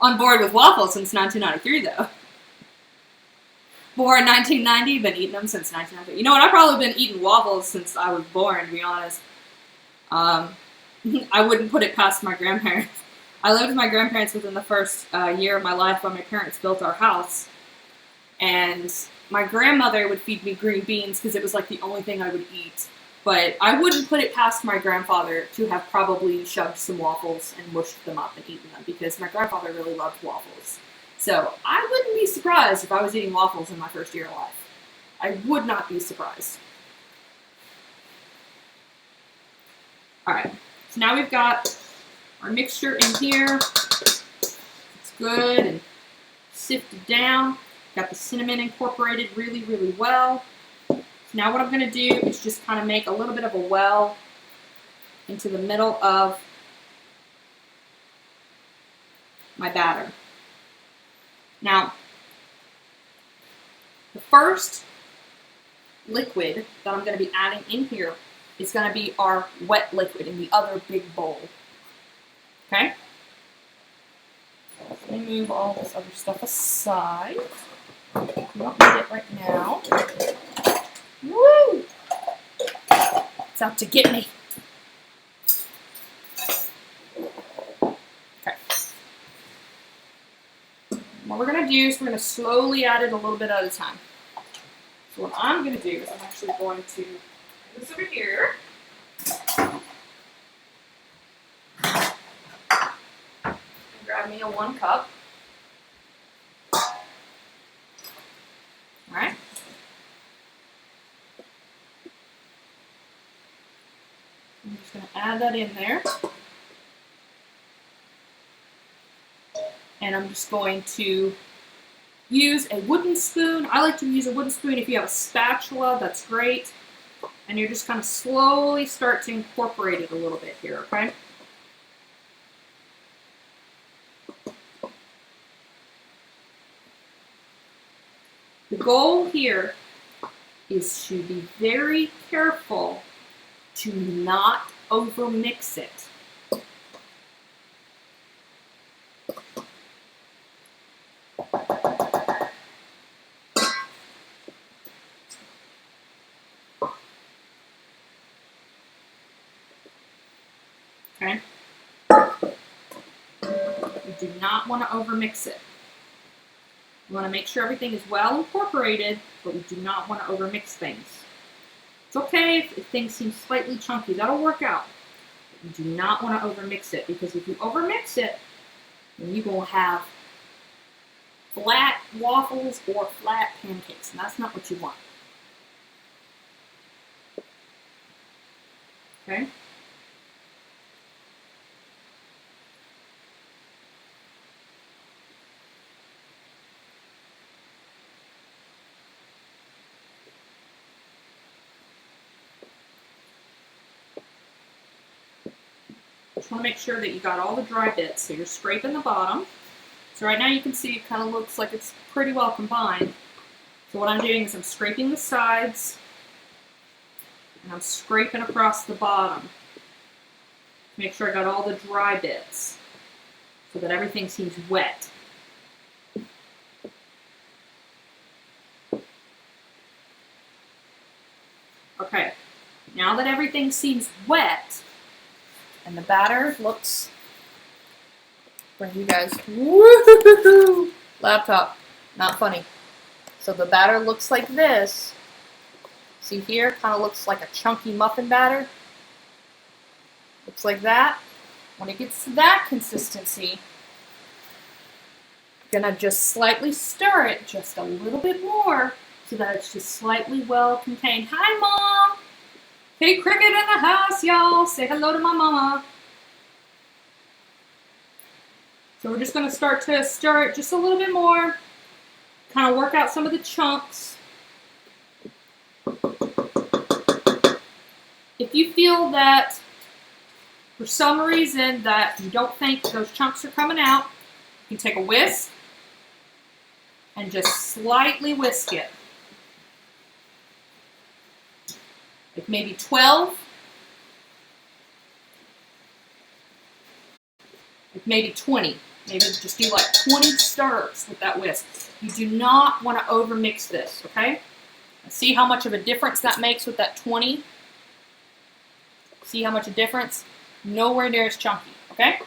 On board with waffles since 1993, though. Born in 1990, been eating them since 1993. You know what? I've probably been eating waffles since I was born, to be honest. I wouldn't put it past my grandparents. I lived with my grandparents within the first year of my life when my parents built our house. And my grandmother would feed me green beans because it was like the only thing I would eat. But I wouldn't put it past my grandfather to have probably shoved some waffles and mushed them up and eaten them because my grandfather really loved waffles. So I wouldn't be surprised if I was eating waffles in my first year of life. I would not be surprised. Alright, so now we've got our mixture in here. It's good and sifted down. Got the cinnamon incorporated really, really well. Now what I'm going to do is just kind of make a little bit of a well into the middle of my batter. Now, the first liquid that I'm going to be adding in here is going to be our wet liquid in the other big bowl. Okay? Let me move all this other stuff aside. We don't need it right now. Woo! It's out to get me. Okay. What we're going to do is we're going to slowly add it a little bit at a time. So what I'm going to do is I'm actually going to put this over here. And grab me a 1 cup. Alright. I'm just going to add that in there. And I'm just going to use a wooden spoon. I like to use a wooden spoon. If you have a spatula, that's great. And you're just kind of slowly start to incorporate it a little bit here, okay? The goal here is to be very careful to not overmix it. Okay? You do not want to overmix it. You want to make sure everything is well incorporated, but we do not want to overmix things. It's okay if things seem slightly chunky. That'll work out. But you do not want to overmix it, because if you overmix it, then you will have flat waffles or flat pancakes, and that's not what you want. Okay? Just want to make sure that you got all the dry bits. So you're scraping the bottom. So right now you can see it kind of looks like it's pretty well combined. So what I'm doing is I'm scraping the sides and I'm scraping across the bottom. Make sure I got all the dry bits. so that everything seems wet. Okay, now that everything seems wet and the batter looks, bring you guys, woo-hoo-hoo-hoo, laptop, not funny. So the batter looks like this. See here, kind of looks like a chunky muffin batter. Looks like that. When it gets to that consistency, you're gonna just slightly stir it just a little bit more so that it's just slightly well contained. Hi, Mom! Hey, Cricket in the house, y'all. Say hello to my mama. So we're just gonna start to stir it just a little bit more. Kind of work out some of the chunks. If you feel that for some reason that you don't think those chunks are coming out, you can take a whisk and just slightly whisk it. Like maybe 12. Like maybe 20. Maybe just do like 20 stirs with that whisk. You do not want to overmix this, okay? See how much of a difference that makes with that 20? See how much a difference? Nowhere near as chunky, okay?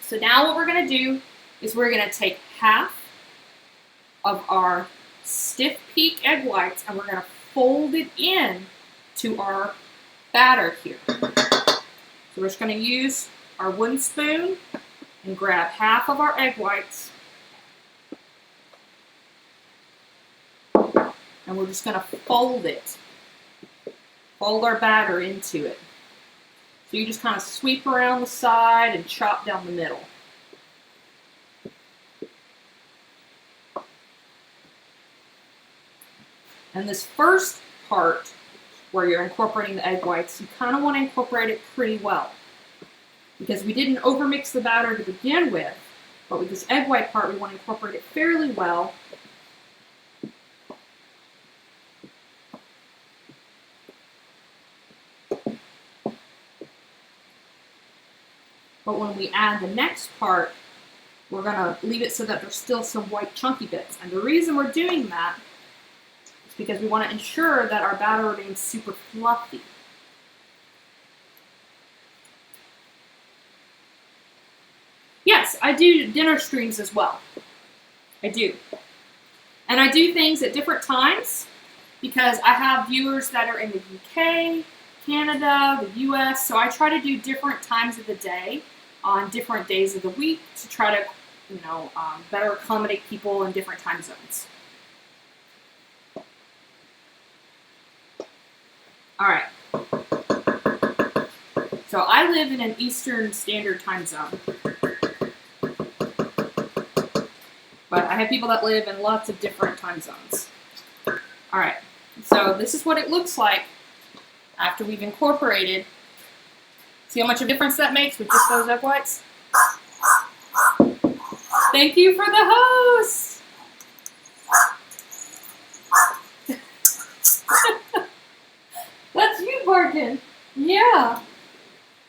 So now what we're going to do is we're going to take half of our stiff peak egg whites and we're going to fold it in to our batter here. So we're just going to use our wooden spoon and grab half of our egg whites. And we're just going to fold it. Fold our batter into it. So you just kind of sweep around the side and chop down the middle. And this first part, where you're incorporating the egg whites, you kind of want to incorporate it pretty well. Because we didn't overmix the batter to begin with, but with this egg white part, we want to incorporate it fairly well. But when we add the next part, we're going to leave it so that there's still some white chunky bits. And the reason we're doing that is because we want to ensure that our batter remains super fluffy. Yes, I do dinner streams as well. I do. And I do things at different times because I have viewers that are in the UK, Canada, the US, so I try to do different times of the day on different days of the week to try to, better accommodate people in different time zones. All right. So I live in an Eastern Standard Time zone. But I have people that live in lots of different time zones. All right. So this is what it looks like after we've incorporated. See how much of a difference that makes with just those egg whites? Thank you for the host! That's you barking. Yeah.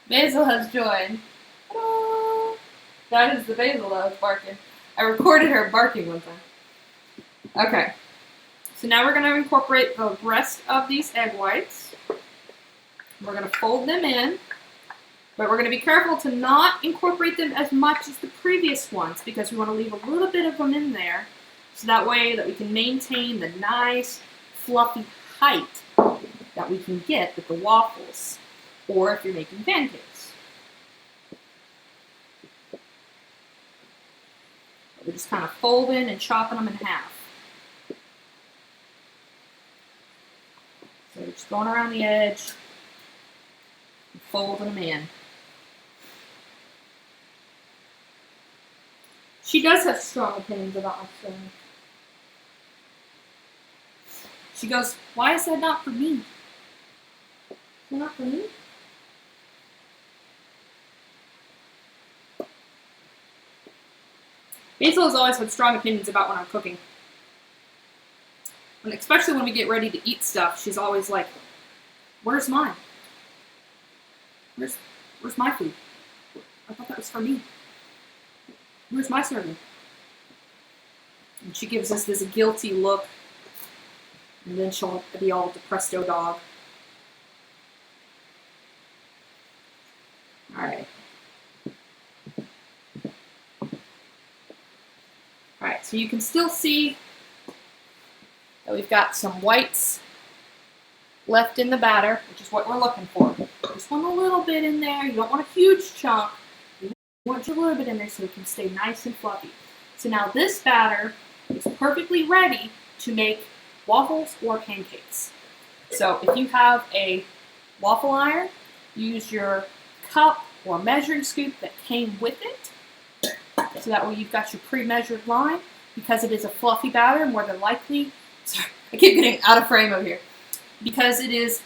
Basil has joined. Ta-da! That is the Basil that was barking. I recorded her barking one time. Okay. So now we're going to incorporate the rest of these egg whites. We're going to fold them in. But we're going to be careful to not incorporate them as much as the previous ones because we want to leave a little bit of them in there so that way that we can maintain the nice fluffy height that we can get with the waffles or if you're making pancakes. We're just kind of folding and chopping them in half. So we're just going around the edge and folding them in. She does have strong opinions about my son. She goes, why is that not for me? Not for me? Basil has always had strong opinions about when I'm cooking. And especially when we get ready to eat stuff, she's always like, where's mine? Where's my food? I thought that was for me. Where's my serving? And she gives us this guilty look. And then she'll be all depresto dog. Alright. Alright, so you can still see that we've got some whites left in the batter, which is what we're looking for. Just want a little bit in there. You don't want a huge chunk. You want a little bit in there so it can stay nice and fluffy. So now this batter is perfectly ready to make waffles or pancakes. So if you have a waffle iron, use your cup or measuring scoop that came with it. So that way you've got your pre-measured line. Because it is a fluffy batter, more than likely, sorry, I keep getting out of frame over here. Because it is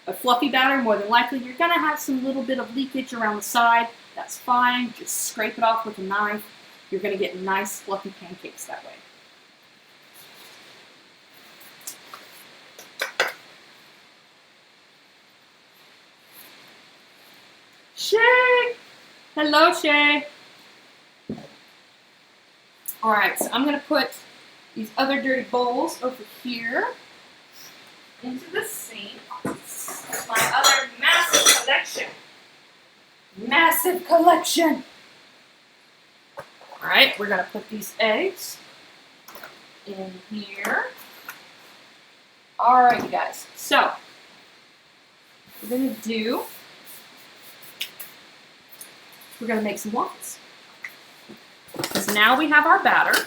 a fluffy batter, more than likely you're going to have some little bit of leakage around the side. That's fine. Just scrape it off with a knife. You're going to get nice fluffy pancakes that way. Shay! Hello, Shay. Alright, so I'm going to put these other dirty bowls over here into the sink. That's my other massive collection. Massive collection! Alright, we're going to put these eggs in here. Alright, you guys. So, we're going to make some waffles. Because now we have our batter.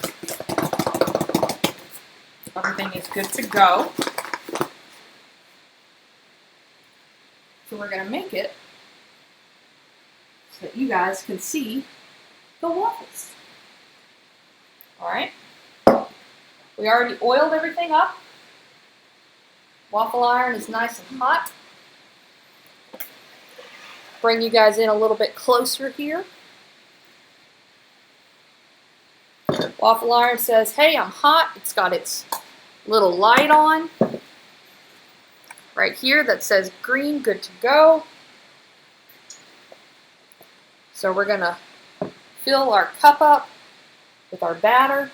Everything is good to go. So we're going to make it so that you guys can see the waffles. Alright. We already oiled everything up. Waffle iron is nice and hot. Bring you guys in a little bit closer here. Waffle iron says, hey, I'm hot. It's got its little light on right here that says green, good to go. So we're going to fill our cup up with our batter.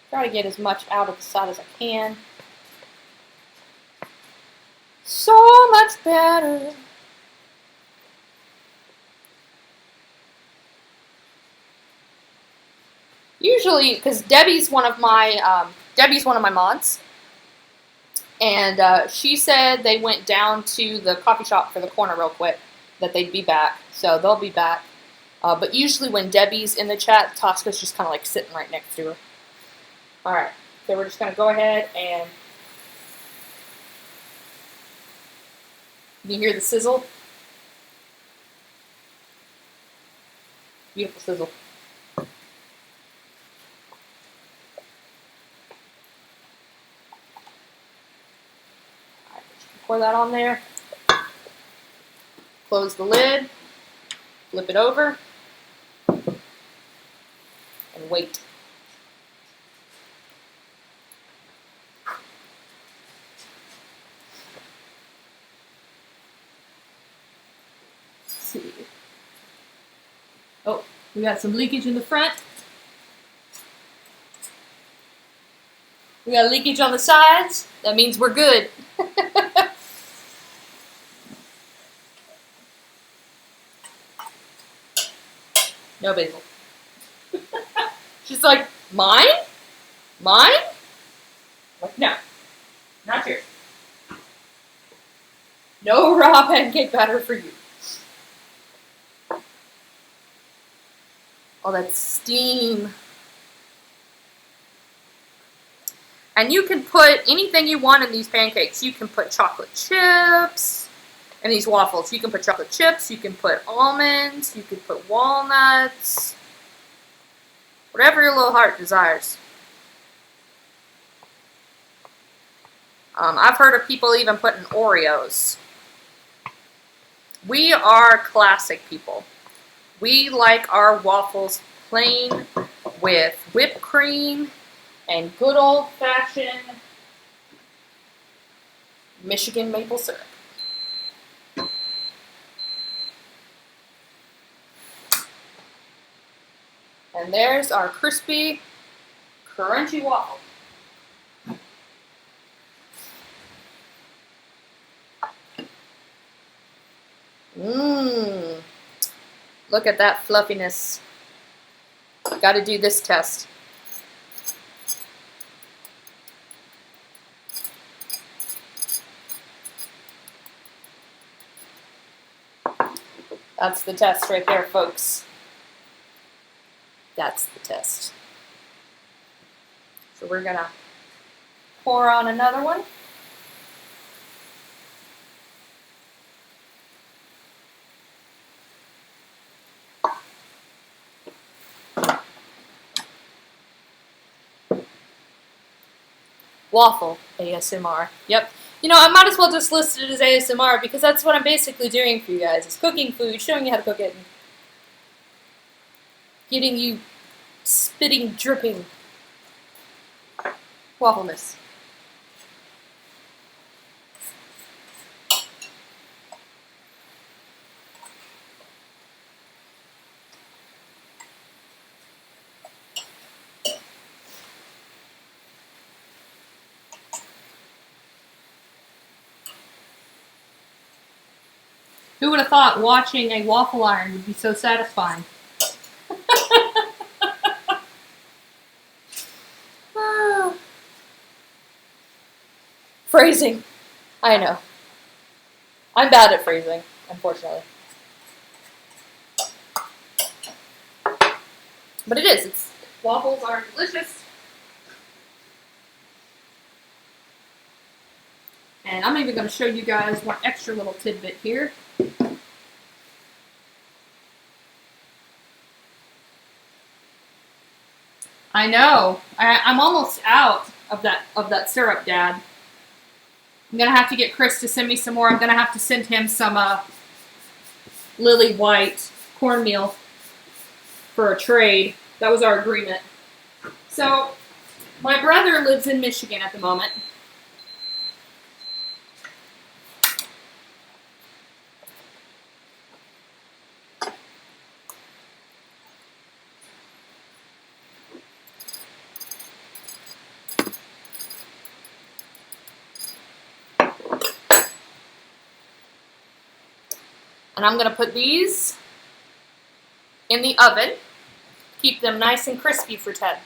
Try to get as much out of the side as I can. So much batter. Usually, because Debbie's one of my mods, and she said they went down to the coffee shop for the corner real quick, that they'd be back, so they'll be back. But usually when Debbie's in the chat, Tosca's just kind of like sitting right next to her. All right, so we're just going to go ahead and you hear the sizzle? Beautiful sizzle. Pour that on there. Close the lid. Flip it over. And wait. Let's see. Oh, we got some leakage in the front. We got leakage on the sides. That means we're good. No basil. She's like, mine? Mine? I'm like, no, not yours. No raw pancake batter for you. All that steam. And you can put anything you want in these pancakes. You can put chocolate chips in these waffles. You can put chocolate chips. You can put almonds. You can put walnuts. Whatever your little heart desires. I've heard of people even putting Oreos. We are classic people. We like our waffles plain with whipped cream and good old-fashioned Michigan maple syrup. And there's our crispy, crunchy waffle. Mmm. Look at that fluffiness. Got to do this test. That's the test right there, folks. That's the test. So we're gonna pour on another one. Waffle ASMR. Yep. You know, I might as well just list it as ASMR because that's what I'm basically doing for you guys. It's cooking food, showing you how to cook it, and getting you spitting, dripping waffleness. Who would have thought watching a waffle iron would be so satisfying? Phrasing. I know. I'm bad at phrasing, unfortunately. But it is. Waffles are delicious. And I'm even going to show you guys one extra little tidbit here. I know. I'm almost out of that syrup, Dad. I'm going to have to get Chris to send me some more. I'm going to have to send him some Lily White cornmeal for a trade. That was our agreement. So, my brother lives in Michigan at the moment. And I'm going to put these in the oven. Keep them nice and crispy for 10.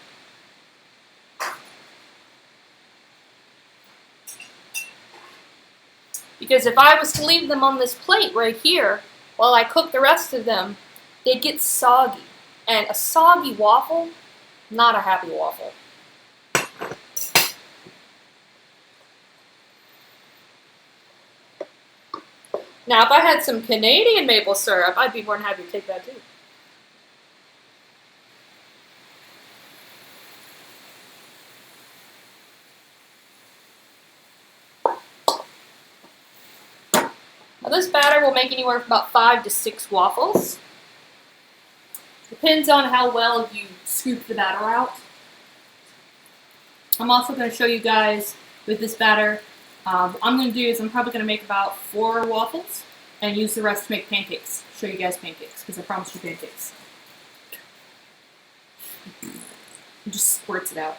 Because if I was to leave them on this plate right here, while I cook the rest of them, they'd get soggy. And a soggy waffle, not a happy waffle. Now, if I had some Canadian maple syrup, I'd be more than happy to take that too. Now, this batter will make anywhere from about 5 to 6 waffles. Depends on how well you scoop the batter out. I'm also going to show you guys with this batter. What I'm going to do is I'm probably going to make about 4 waffles and use the rest to make pancakes. Show you guys pancakes because I promised you pancakes. It just squirts it out.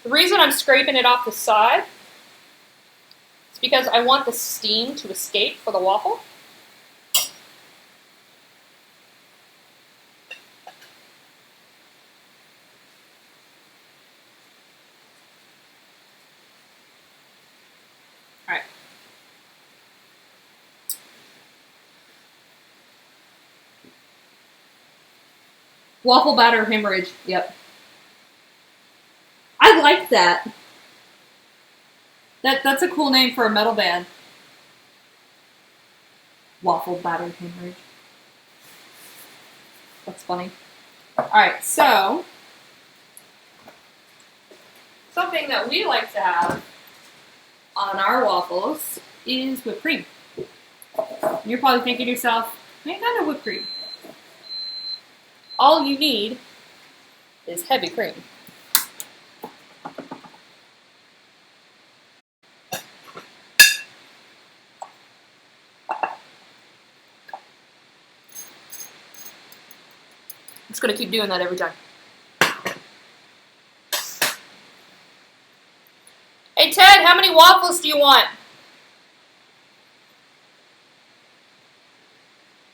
The reason I'm scraping it off the side is because I want the steam to escape for the waffle. All right. Waffle batter hemorrhage, yep. I like that. That's a cool name for a metal band. Waffle batter hemorrhage. That's funny. Alright, so something that we like to have on our waffles is whipped cream. You're probably thinking to yourself, what kind of whipped cream? All you need is heavy cream. I'm just going to keep doing that every time. Hey Ted, how many waffles do you want?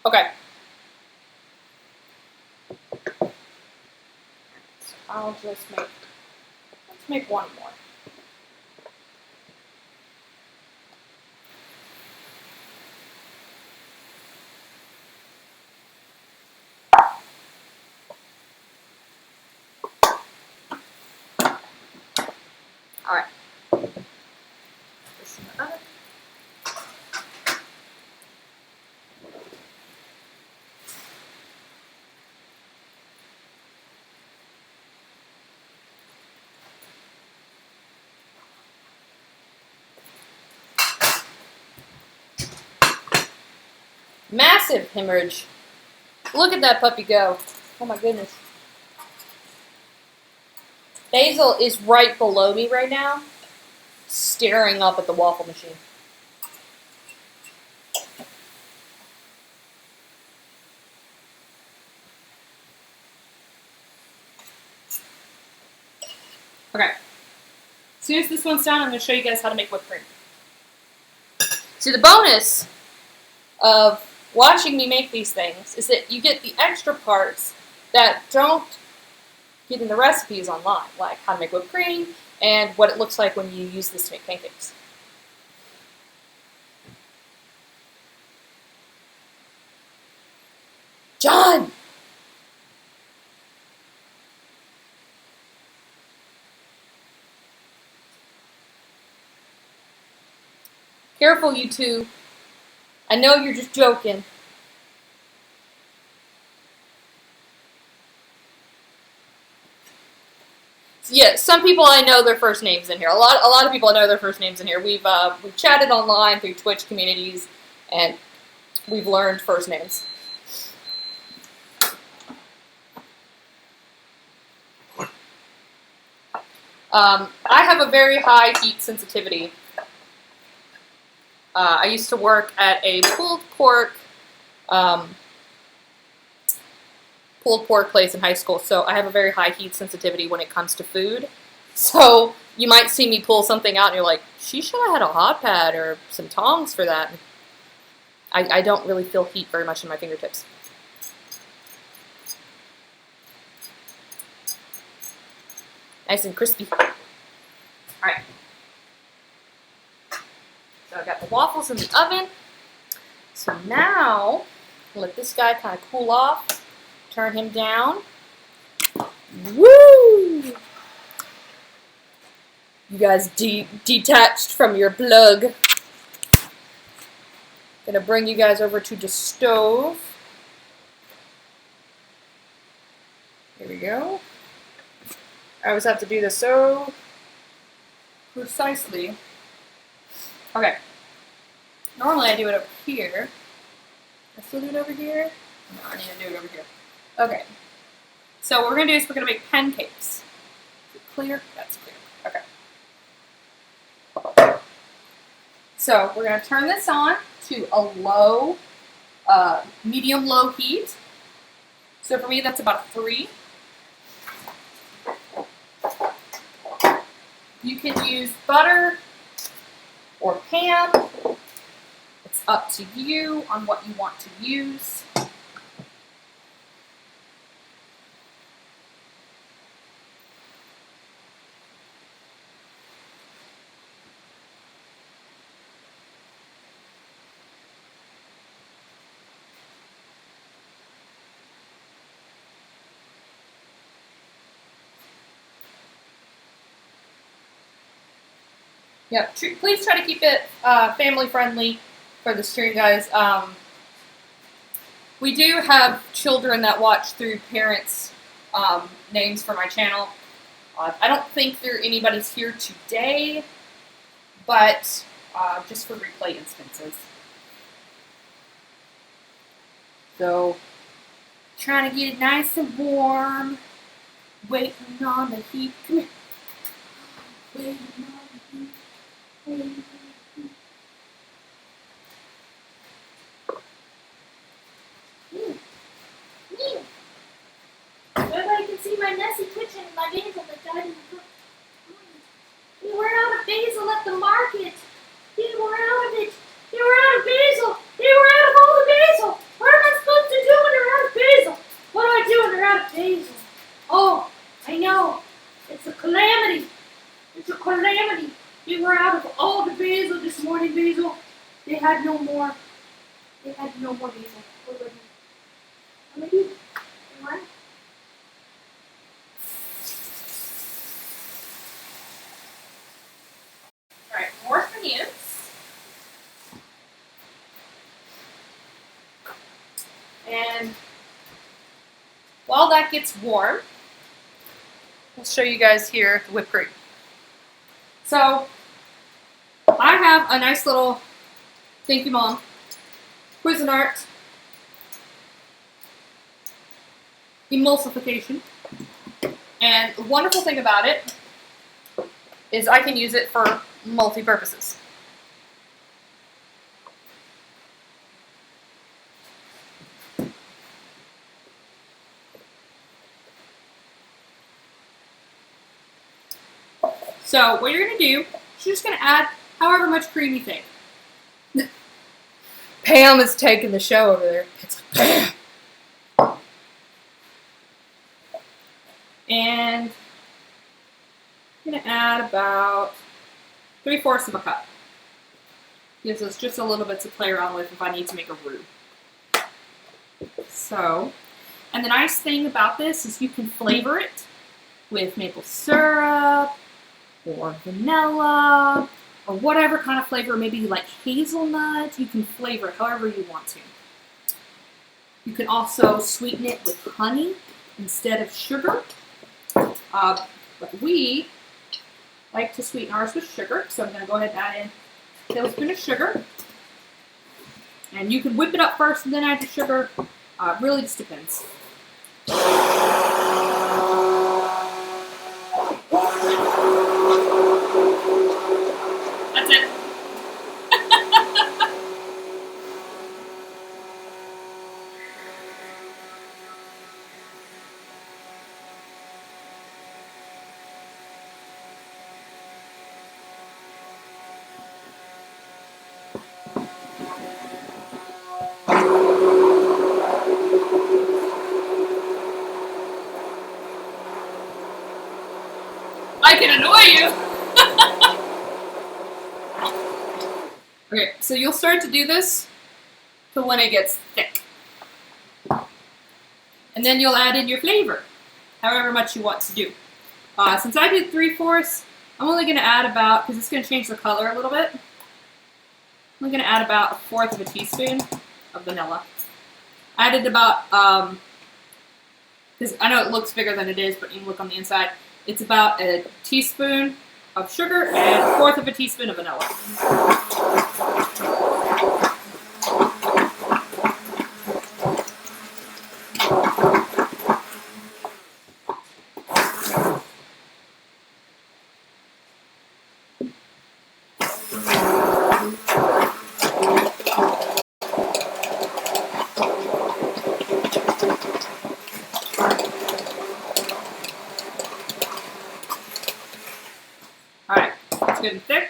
Okay. So I'll just let's make one more. All right. This in the oven. Massive hemorrhage. Look at that puppy go. Oh my goodness. Basil is right below me right now, staring up at the waffle machine. Okay. As soon as this one's done, I'm going to show you guys how to make whipped cream. See, the bonus of watching me make these things is that you get the extra parts that don't get in the recipes online, like how to make whipped cream and what it looks like when you use this to make pancakes. John! Careful, you two. I know you're just joking. Yeah, some people I know their first names in here. A lot of people I know their first names in here. We've chatted online through Twitch communities, and we've learned first names. I have a very high heat sensitivity. I used to work at a pulled pork place in high school, so I have a very high heat sensitivity when it comes to food. So you might see me pull something out and you're like, she should have had a hot pad or some tongs for that. I don't really feel heat very much in my fingertips. Nice and crispy. Alright. So I've got the waffles in the oven. So now, let this guy kind of cool off. Turn him down. Woo! You guys detached from your plug. Gonna bring you guys over to the stove. Here we go. I always have to do this so precisely. Okay. Normally I do it over here. I still do it over here? No, I need to do it over here. Okay. So what we're going to do is we're going to make pancakes. Is it clear? That's clear. Okay. So we're going to turn this on to a low, medium-low heat. So for me, that's about 3. You can use butter or pan. It's up to you on what you want to use. Yep, please try to keep it family friendly for the stream, guys. We do have children that watch through parents' names for my channel. I don't think anybody's here today, but just for replay instances. So Trying to get it nice and warm. Waiting on the heat. Come here. Waiting on the heat. Waiting on the heat. Everybody can see my Nessie kitchen and my basil that I didn't cook. We were out of basil at the market. They were out of it. They were out of basil. They were out of all the basil. What am I supposed to do when they're out of basil? What do I do when they're out of basil? Oh, I know. It's a calamity. It's a calamity. They were out of all the basil this morning, basil. They had no more. They had no more basil. What do I do? What do I do? What? Alright, more onions. And while that gets warm, I'll show you guys here the whipped cream. So I have a nice little Corgi Mom Cuisinart emulsification. And the wonderful thing about it is I can use it for multi-purposes. So what you're going to do, you're just going to add however much cream you think. Pam is taking the show over there. It's like, Pam! And I'm going to add about 3/4 of a cup. Gives us just a little bit to play around with if I need to make a roux. So, and the nice thing about this is you can flavor it with maple syrup, or vanilla, or whatever kind of flavor, maybe like hazelnut. You can flavor it however you want to. You can also sweeten it with honey instead of sugar. But we like to sweeten ours with sugar, so I'm going to go ahead and add in a tablespoon of sugar. And you can whip it up first and then add your sugar. It really just depends. That's it. I can annoy you. Okay, so you'll start to do this to when it gets thick. And then you'll add in your flavor, however much you want to do. Since I did 3/4, I'm only going to add about, because it's going to change the color a little bit, I'm only going to add about 1/4 of a teaspoon of vanilla. I added about, because I know it looks bigger than it is, but you can look on the inside. It's about a teaspoon of sugar and 1/4 of a teaspoon of vanilla. Alright, it's good and thick.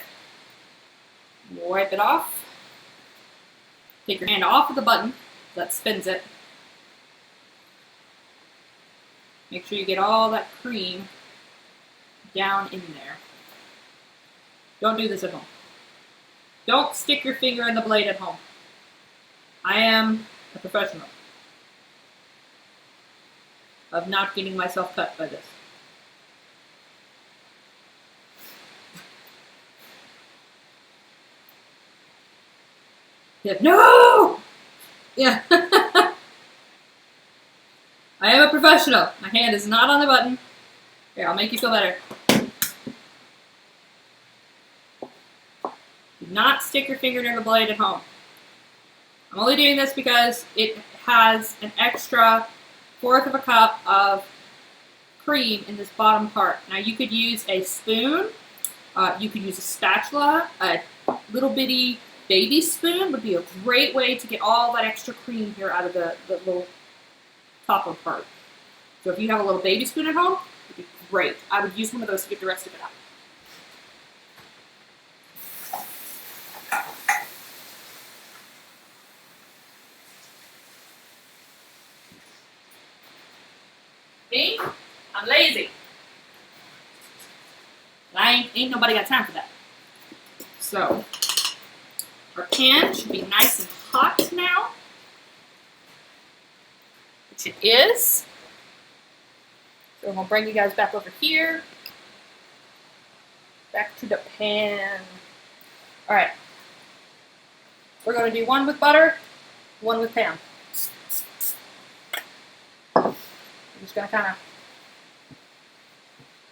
Wipe it off. Take your hand off of the button that spins it. Make sure you get all that cream down in there. Don't do this at home. Don't stick your finger in the blade at home. I am a professional of not getting myself cut by this. Yeah, no! Yeah. I am a professional. My hand is not on the button. Here, I'll make you feel better. Do not stick your finger near the blade at home. I'm only doing this because it has an extra 1/4 of a cup of cream in this bottom part. Now you could use a spoon, you could use a spatula, a little bitty baby spoon would be a great way to get all that extra cream here out of the little topper part. So if you have a little baby spoon at home, it'd be great. I would use one of those to get the rest of it out. Me? I'm lazy. Ain't nobody got time for that. So, our pan should be nice and hot now, which it is. So I'm gonna bring you guys back over here. Back to the pan. All right. We're gonna do one with butter, one with Pam. I'm just gonna kind of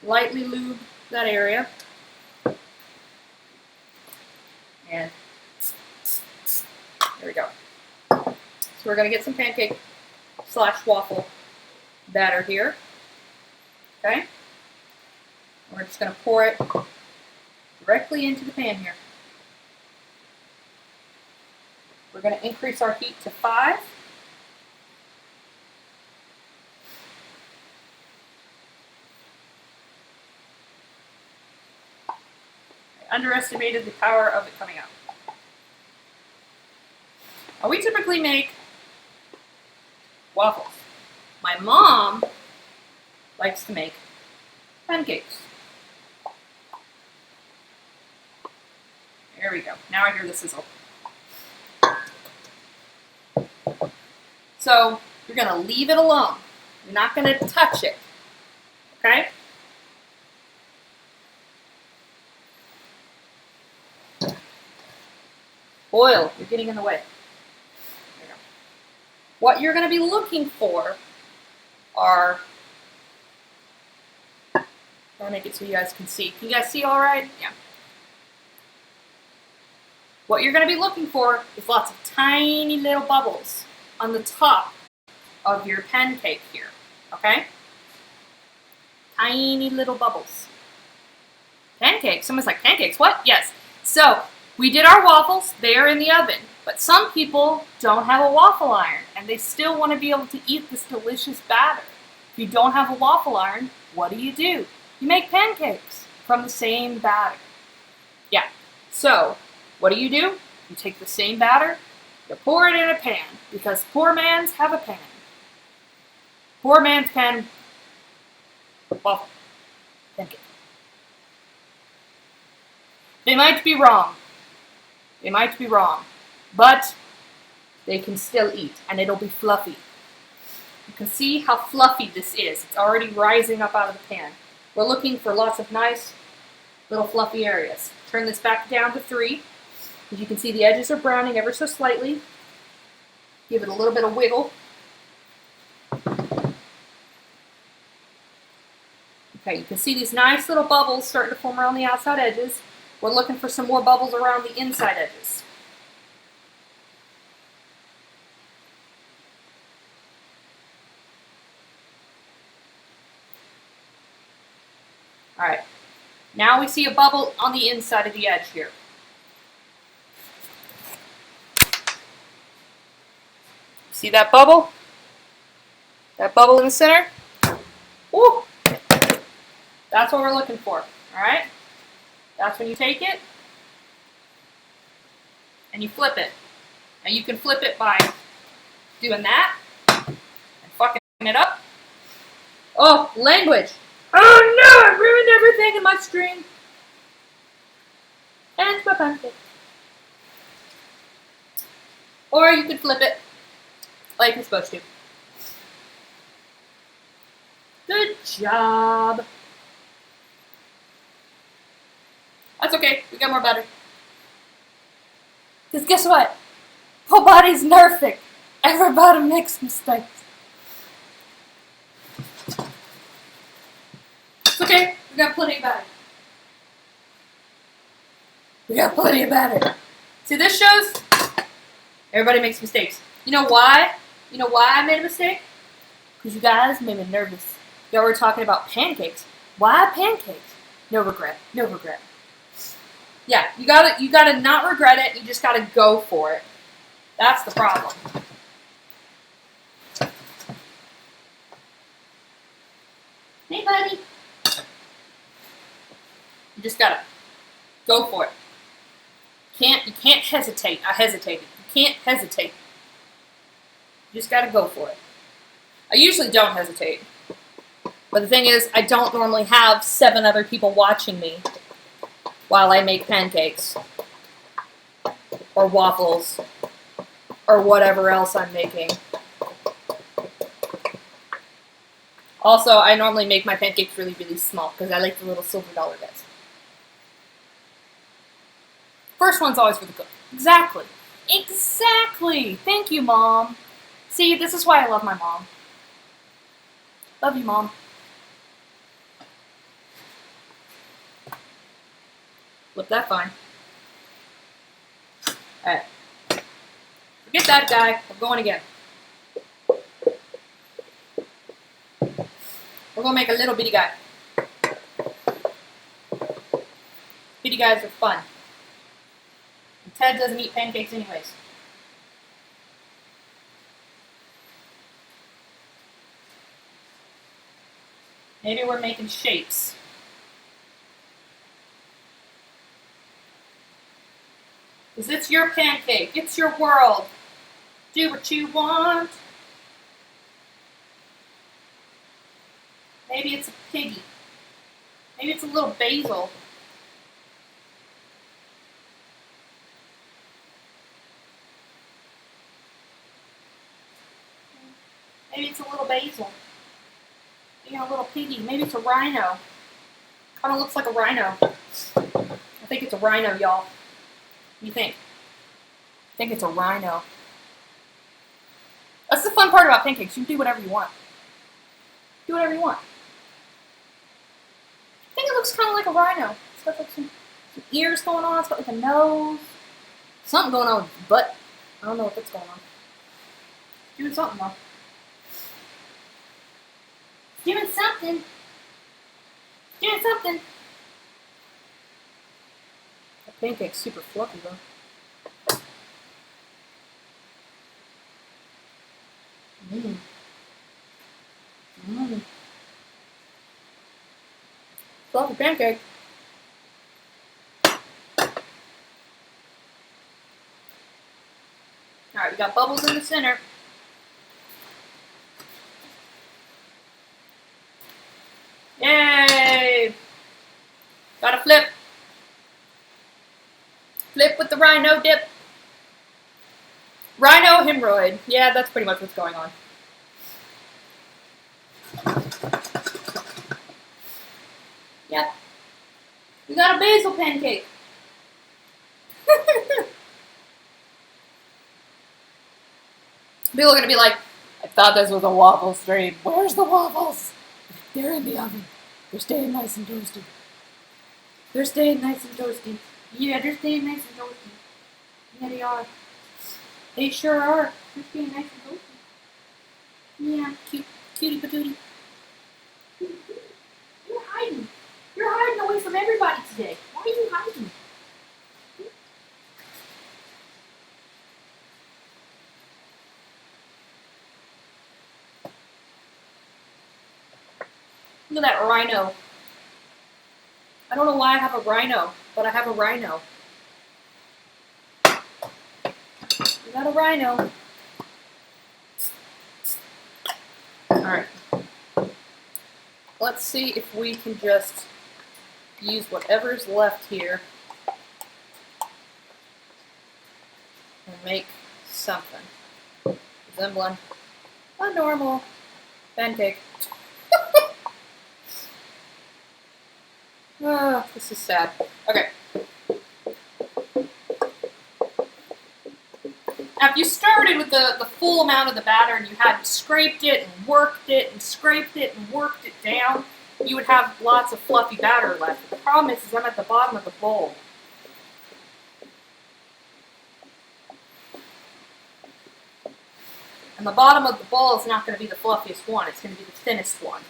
lightly lube that area. And there we go. So we're gonna get some pancake / waffle batter here. Okay? We're just going to pour it directly into the pan here. We're going to increase our heat to 5. I underestimated the power of it coming out. Now, we typically make waffles. My mom likes to make pancakes. There we go. Now I hear the sizzle. So you're going to leave it alone. You're not going to touch it. Okay? Oil, you're getting in the way. There you go. What you're going to be looking for are, I'll make it so you guys can see. Can you guys see all right? Yeah. What you're going to be looking for is lots of tiny little bubbles on the top of your pancake here. Okay? Tiny little bubbles. Pancakes? Someone's like, pancakes? What? Yes. So, we did our waffles. They are in the oven. But some people don't have a waffle iron, and they still want to be able to eat this delicious batter. If you don't have a waffle iron, what do? You make pancakes from the same batter. Yeah. So, what do? You take the same batter, you pour it in a pan, because poor mans have a pan. Poor man's pan, waffle, pancake. They might be wrong. They might be wrong. But they can still eat, and it'll be fluffy. You can see how fluffy this is. It's already rising up out of the pan. We're looking for lots of nice little fluffy areas. Turn this back down to 3. As you can see, the edges are browning ever so slightly. Give it a little bit of wiggle. Okay, you can see these nice little bubbles starting to form around the outside edges. We're looking for some more bubbles around the inside edges. All right, now we see a bubble on the inside of the edge here. See that bubble? That bubble in the center? Woo! That's what we're looking for, all right? That's when you take it and you flip it. And you can flip it by doing that and fucking it up. Oh, language. Oh no, I ruined everything in my stream. And my pancake. Or you could flip it like you're supposed to. Good job. That's okay, we got more butter. Because guess what? Nobody's perfect. Everybody makes mistakes. It's okay, we got plenty of batter. We got plenty of batter. See, this shows everybody makes mistakes. You know why? You know why I made a mistake? Because Because you guys made me nervous. Y'all were talking about pancakes. Why pancakes? No regret. No regret. Yeah, you gotta not regret it. You just gotta go for it. That's the problem. Hey, buddy. You just gotta go for it. You can't hesitate. I hesitated. You can't hesitate. You just gotta go for it. I usually don't hesitate. But the thing is, I don't normally have 7 other people watching me while I make pancakes. Or waffles. Or whatever else I'm making. Also, I normally make my pancakes really, really small because I like the little silver dollar guys. First one's always for the cook. Exactly. Exactly. Thank you, Mom. See, this is why I love my mom. Love you, Mom. Flip that fine. Alright. Forget that guy. We're going again. We're going to make a little bitty guy. Bitty guys are fun. And Ted doesn't eat pancakes anyways. Maybe we're making shapes. Because it's your pancake. It's your world. Do what you want. Maybe it's a piggy. Maybe it's a little basil. Maybe it's a little basil. Maybe a little piggy. Maybe it's a rhino. Kind of looks like a rhino. I think it's a rhino, y'all. What do you think? I think it's a rhino. That's the fun part about pancakes. You can do whatever you want. Do whatever you want. I think it looks kind of like a rhino. It's got like some ears going on. It's got like a nose. Something going on with its butt. I don't know what that's going on. Doing something though. Doing something. Doing something. That pancake's super fluffy though. Mmm. Mmm. Fluffy pancake. Alright, we got bubbles in the center. Yay! Gotta flip. Flip with the rhino dip. Rhino hemorrhoid. Yeah, that's pretty much what's going on. Yep. We got a basil pancake. People are going to be like, I thought this was a waffle stream. Where's the waffles? They're in the oven. They're staying nice and toasty. They're staying nice and toasty. Yeah, they're staying nice and toasty. Yeah, they are. They sure are. They're staying nice and toasty. Yeah, cutie patootie. You're hiding. You're hiding away from everybody today. Why are you hiding? Look at that rhino. I don't know why I have a rhino, but I have a rhino. We got a rhino. Alright. Let's see if we can just use whatever's left here and make something resembling a normal pancake. Oh, this is sad. Okay. Now, if you started with the full amount of the batter and you had scraped it and worked it and scraped it and worked it down, you would have lots of fluffy batter left. The problem is I'm at the bottom of the bowl. And the bottom of the bowl is not going to be the fluffiest one. It's going to be the thinnest one.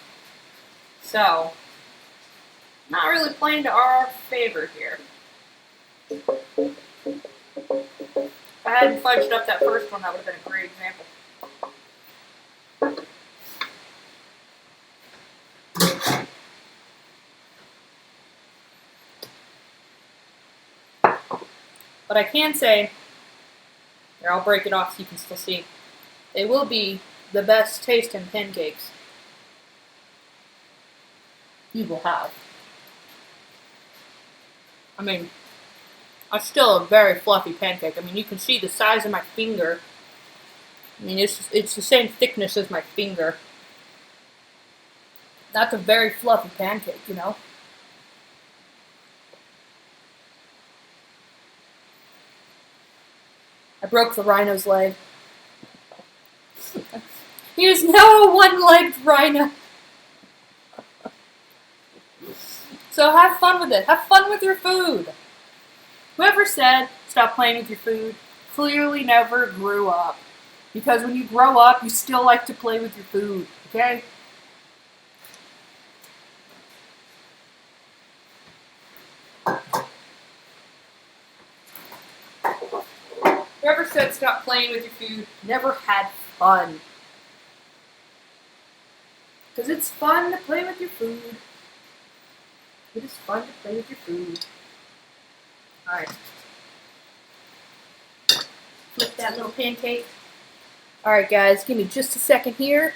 So, not really playing to our favor here. If I hadn't fudged up that first one, that would have been a great example. But I can say, here, I'll break it off so you can still see, they will be the best tasting pancakes you will have. I mean, it's still a very fluffy pancake. I mean, you can see the size of my finger. I mean, it's the same thickness as my finger. That's a very fluffy pancake, you know? I broke the rhino's leg. He is now a one-legged rhino. So have fun with it. Have fun with your food. Whoever said stop playing with your food clearly never grew up. Because when you grow up, you still like to play with your food, okay? Whoever said stop playing with your food never had fun. Because it's fun to play with your food. It is fun to play with your food. Alright. Flip that little pancake. Alright guys, give me just a second here.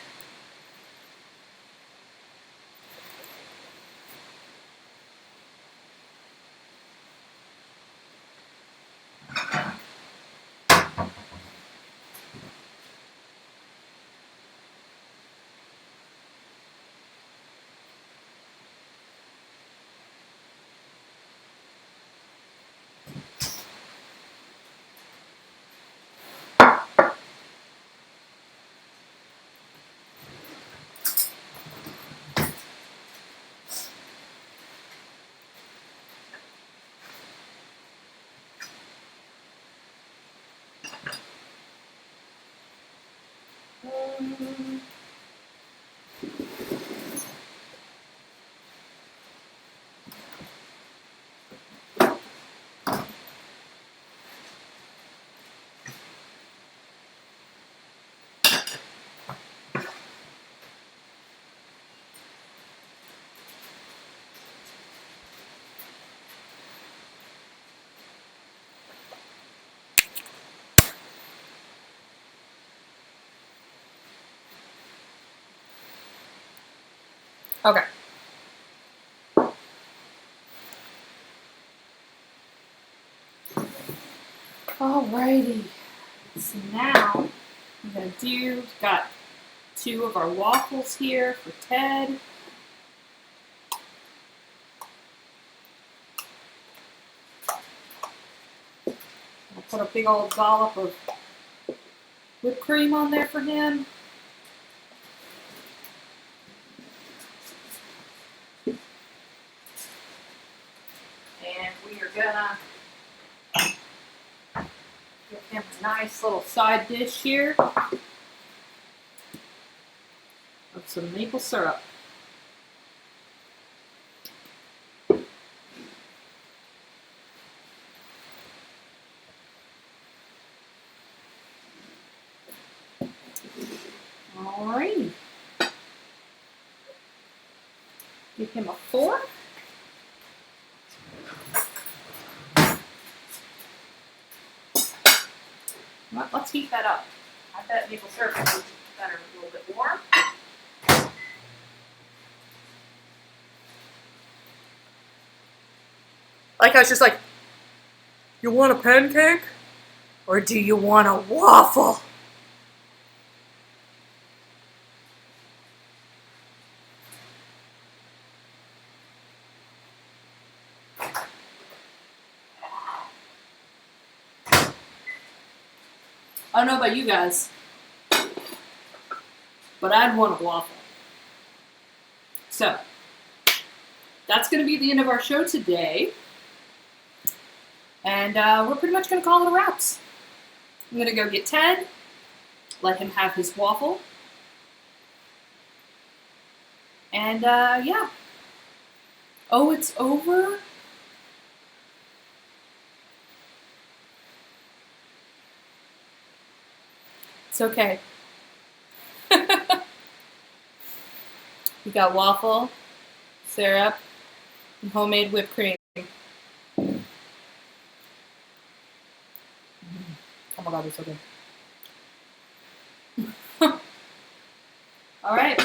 Okay. Alrighty. So now I'm going to do, we've got 2 of our waffles here for Ted. I'll put a big old dollop of whipped cream on there for him. And we are gonna give him a nice little side dish here with some maple syrup. Alrighty. Give him a fork. Let's heat that up. I bet maple syrup will be better a little bit warm. Like I was just like, you want a pancake? Or do you want a waffle? I don't know about you guys, but I'd want a waffle. So, that's going to be the end of our show today. And we're pretty much going to call it a wraps. I'm going to go get Ted. let him have his waffle. And yeah. Oh, it's over? It's okay. We got waffle, syrup, and homemade whipped cream. Oh my god, it's so good. All right.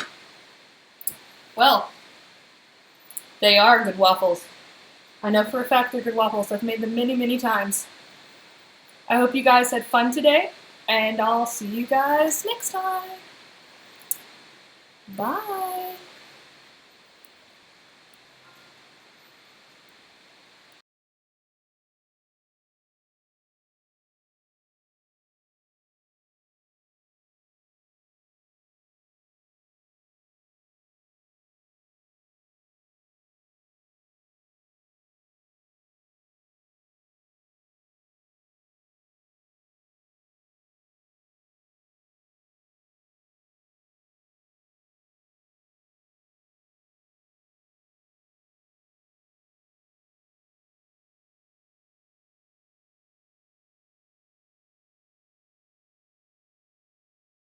Well, they are good waffles. I know for a fact they're good waffles. I've made them many, many times. I hope you guys had fun today, and I'll see you guys next time. Bye.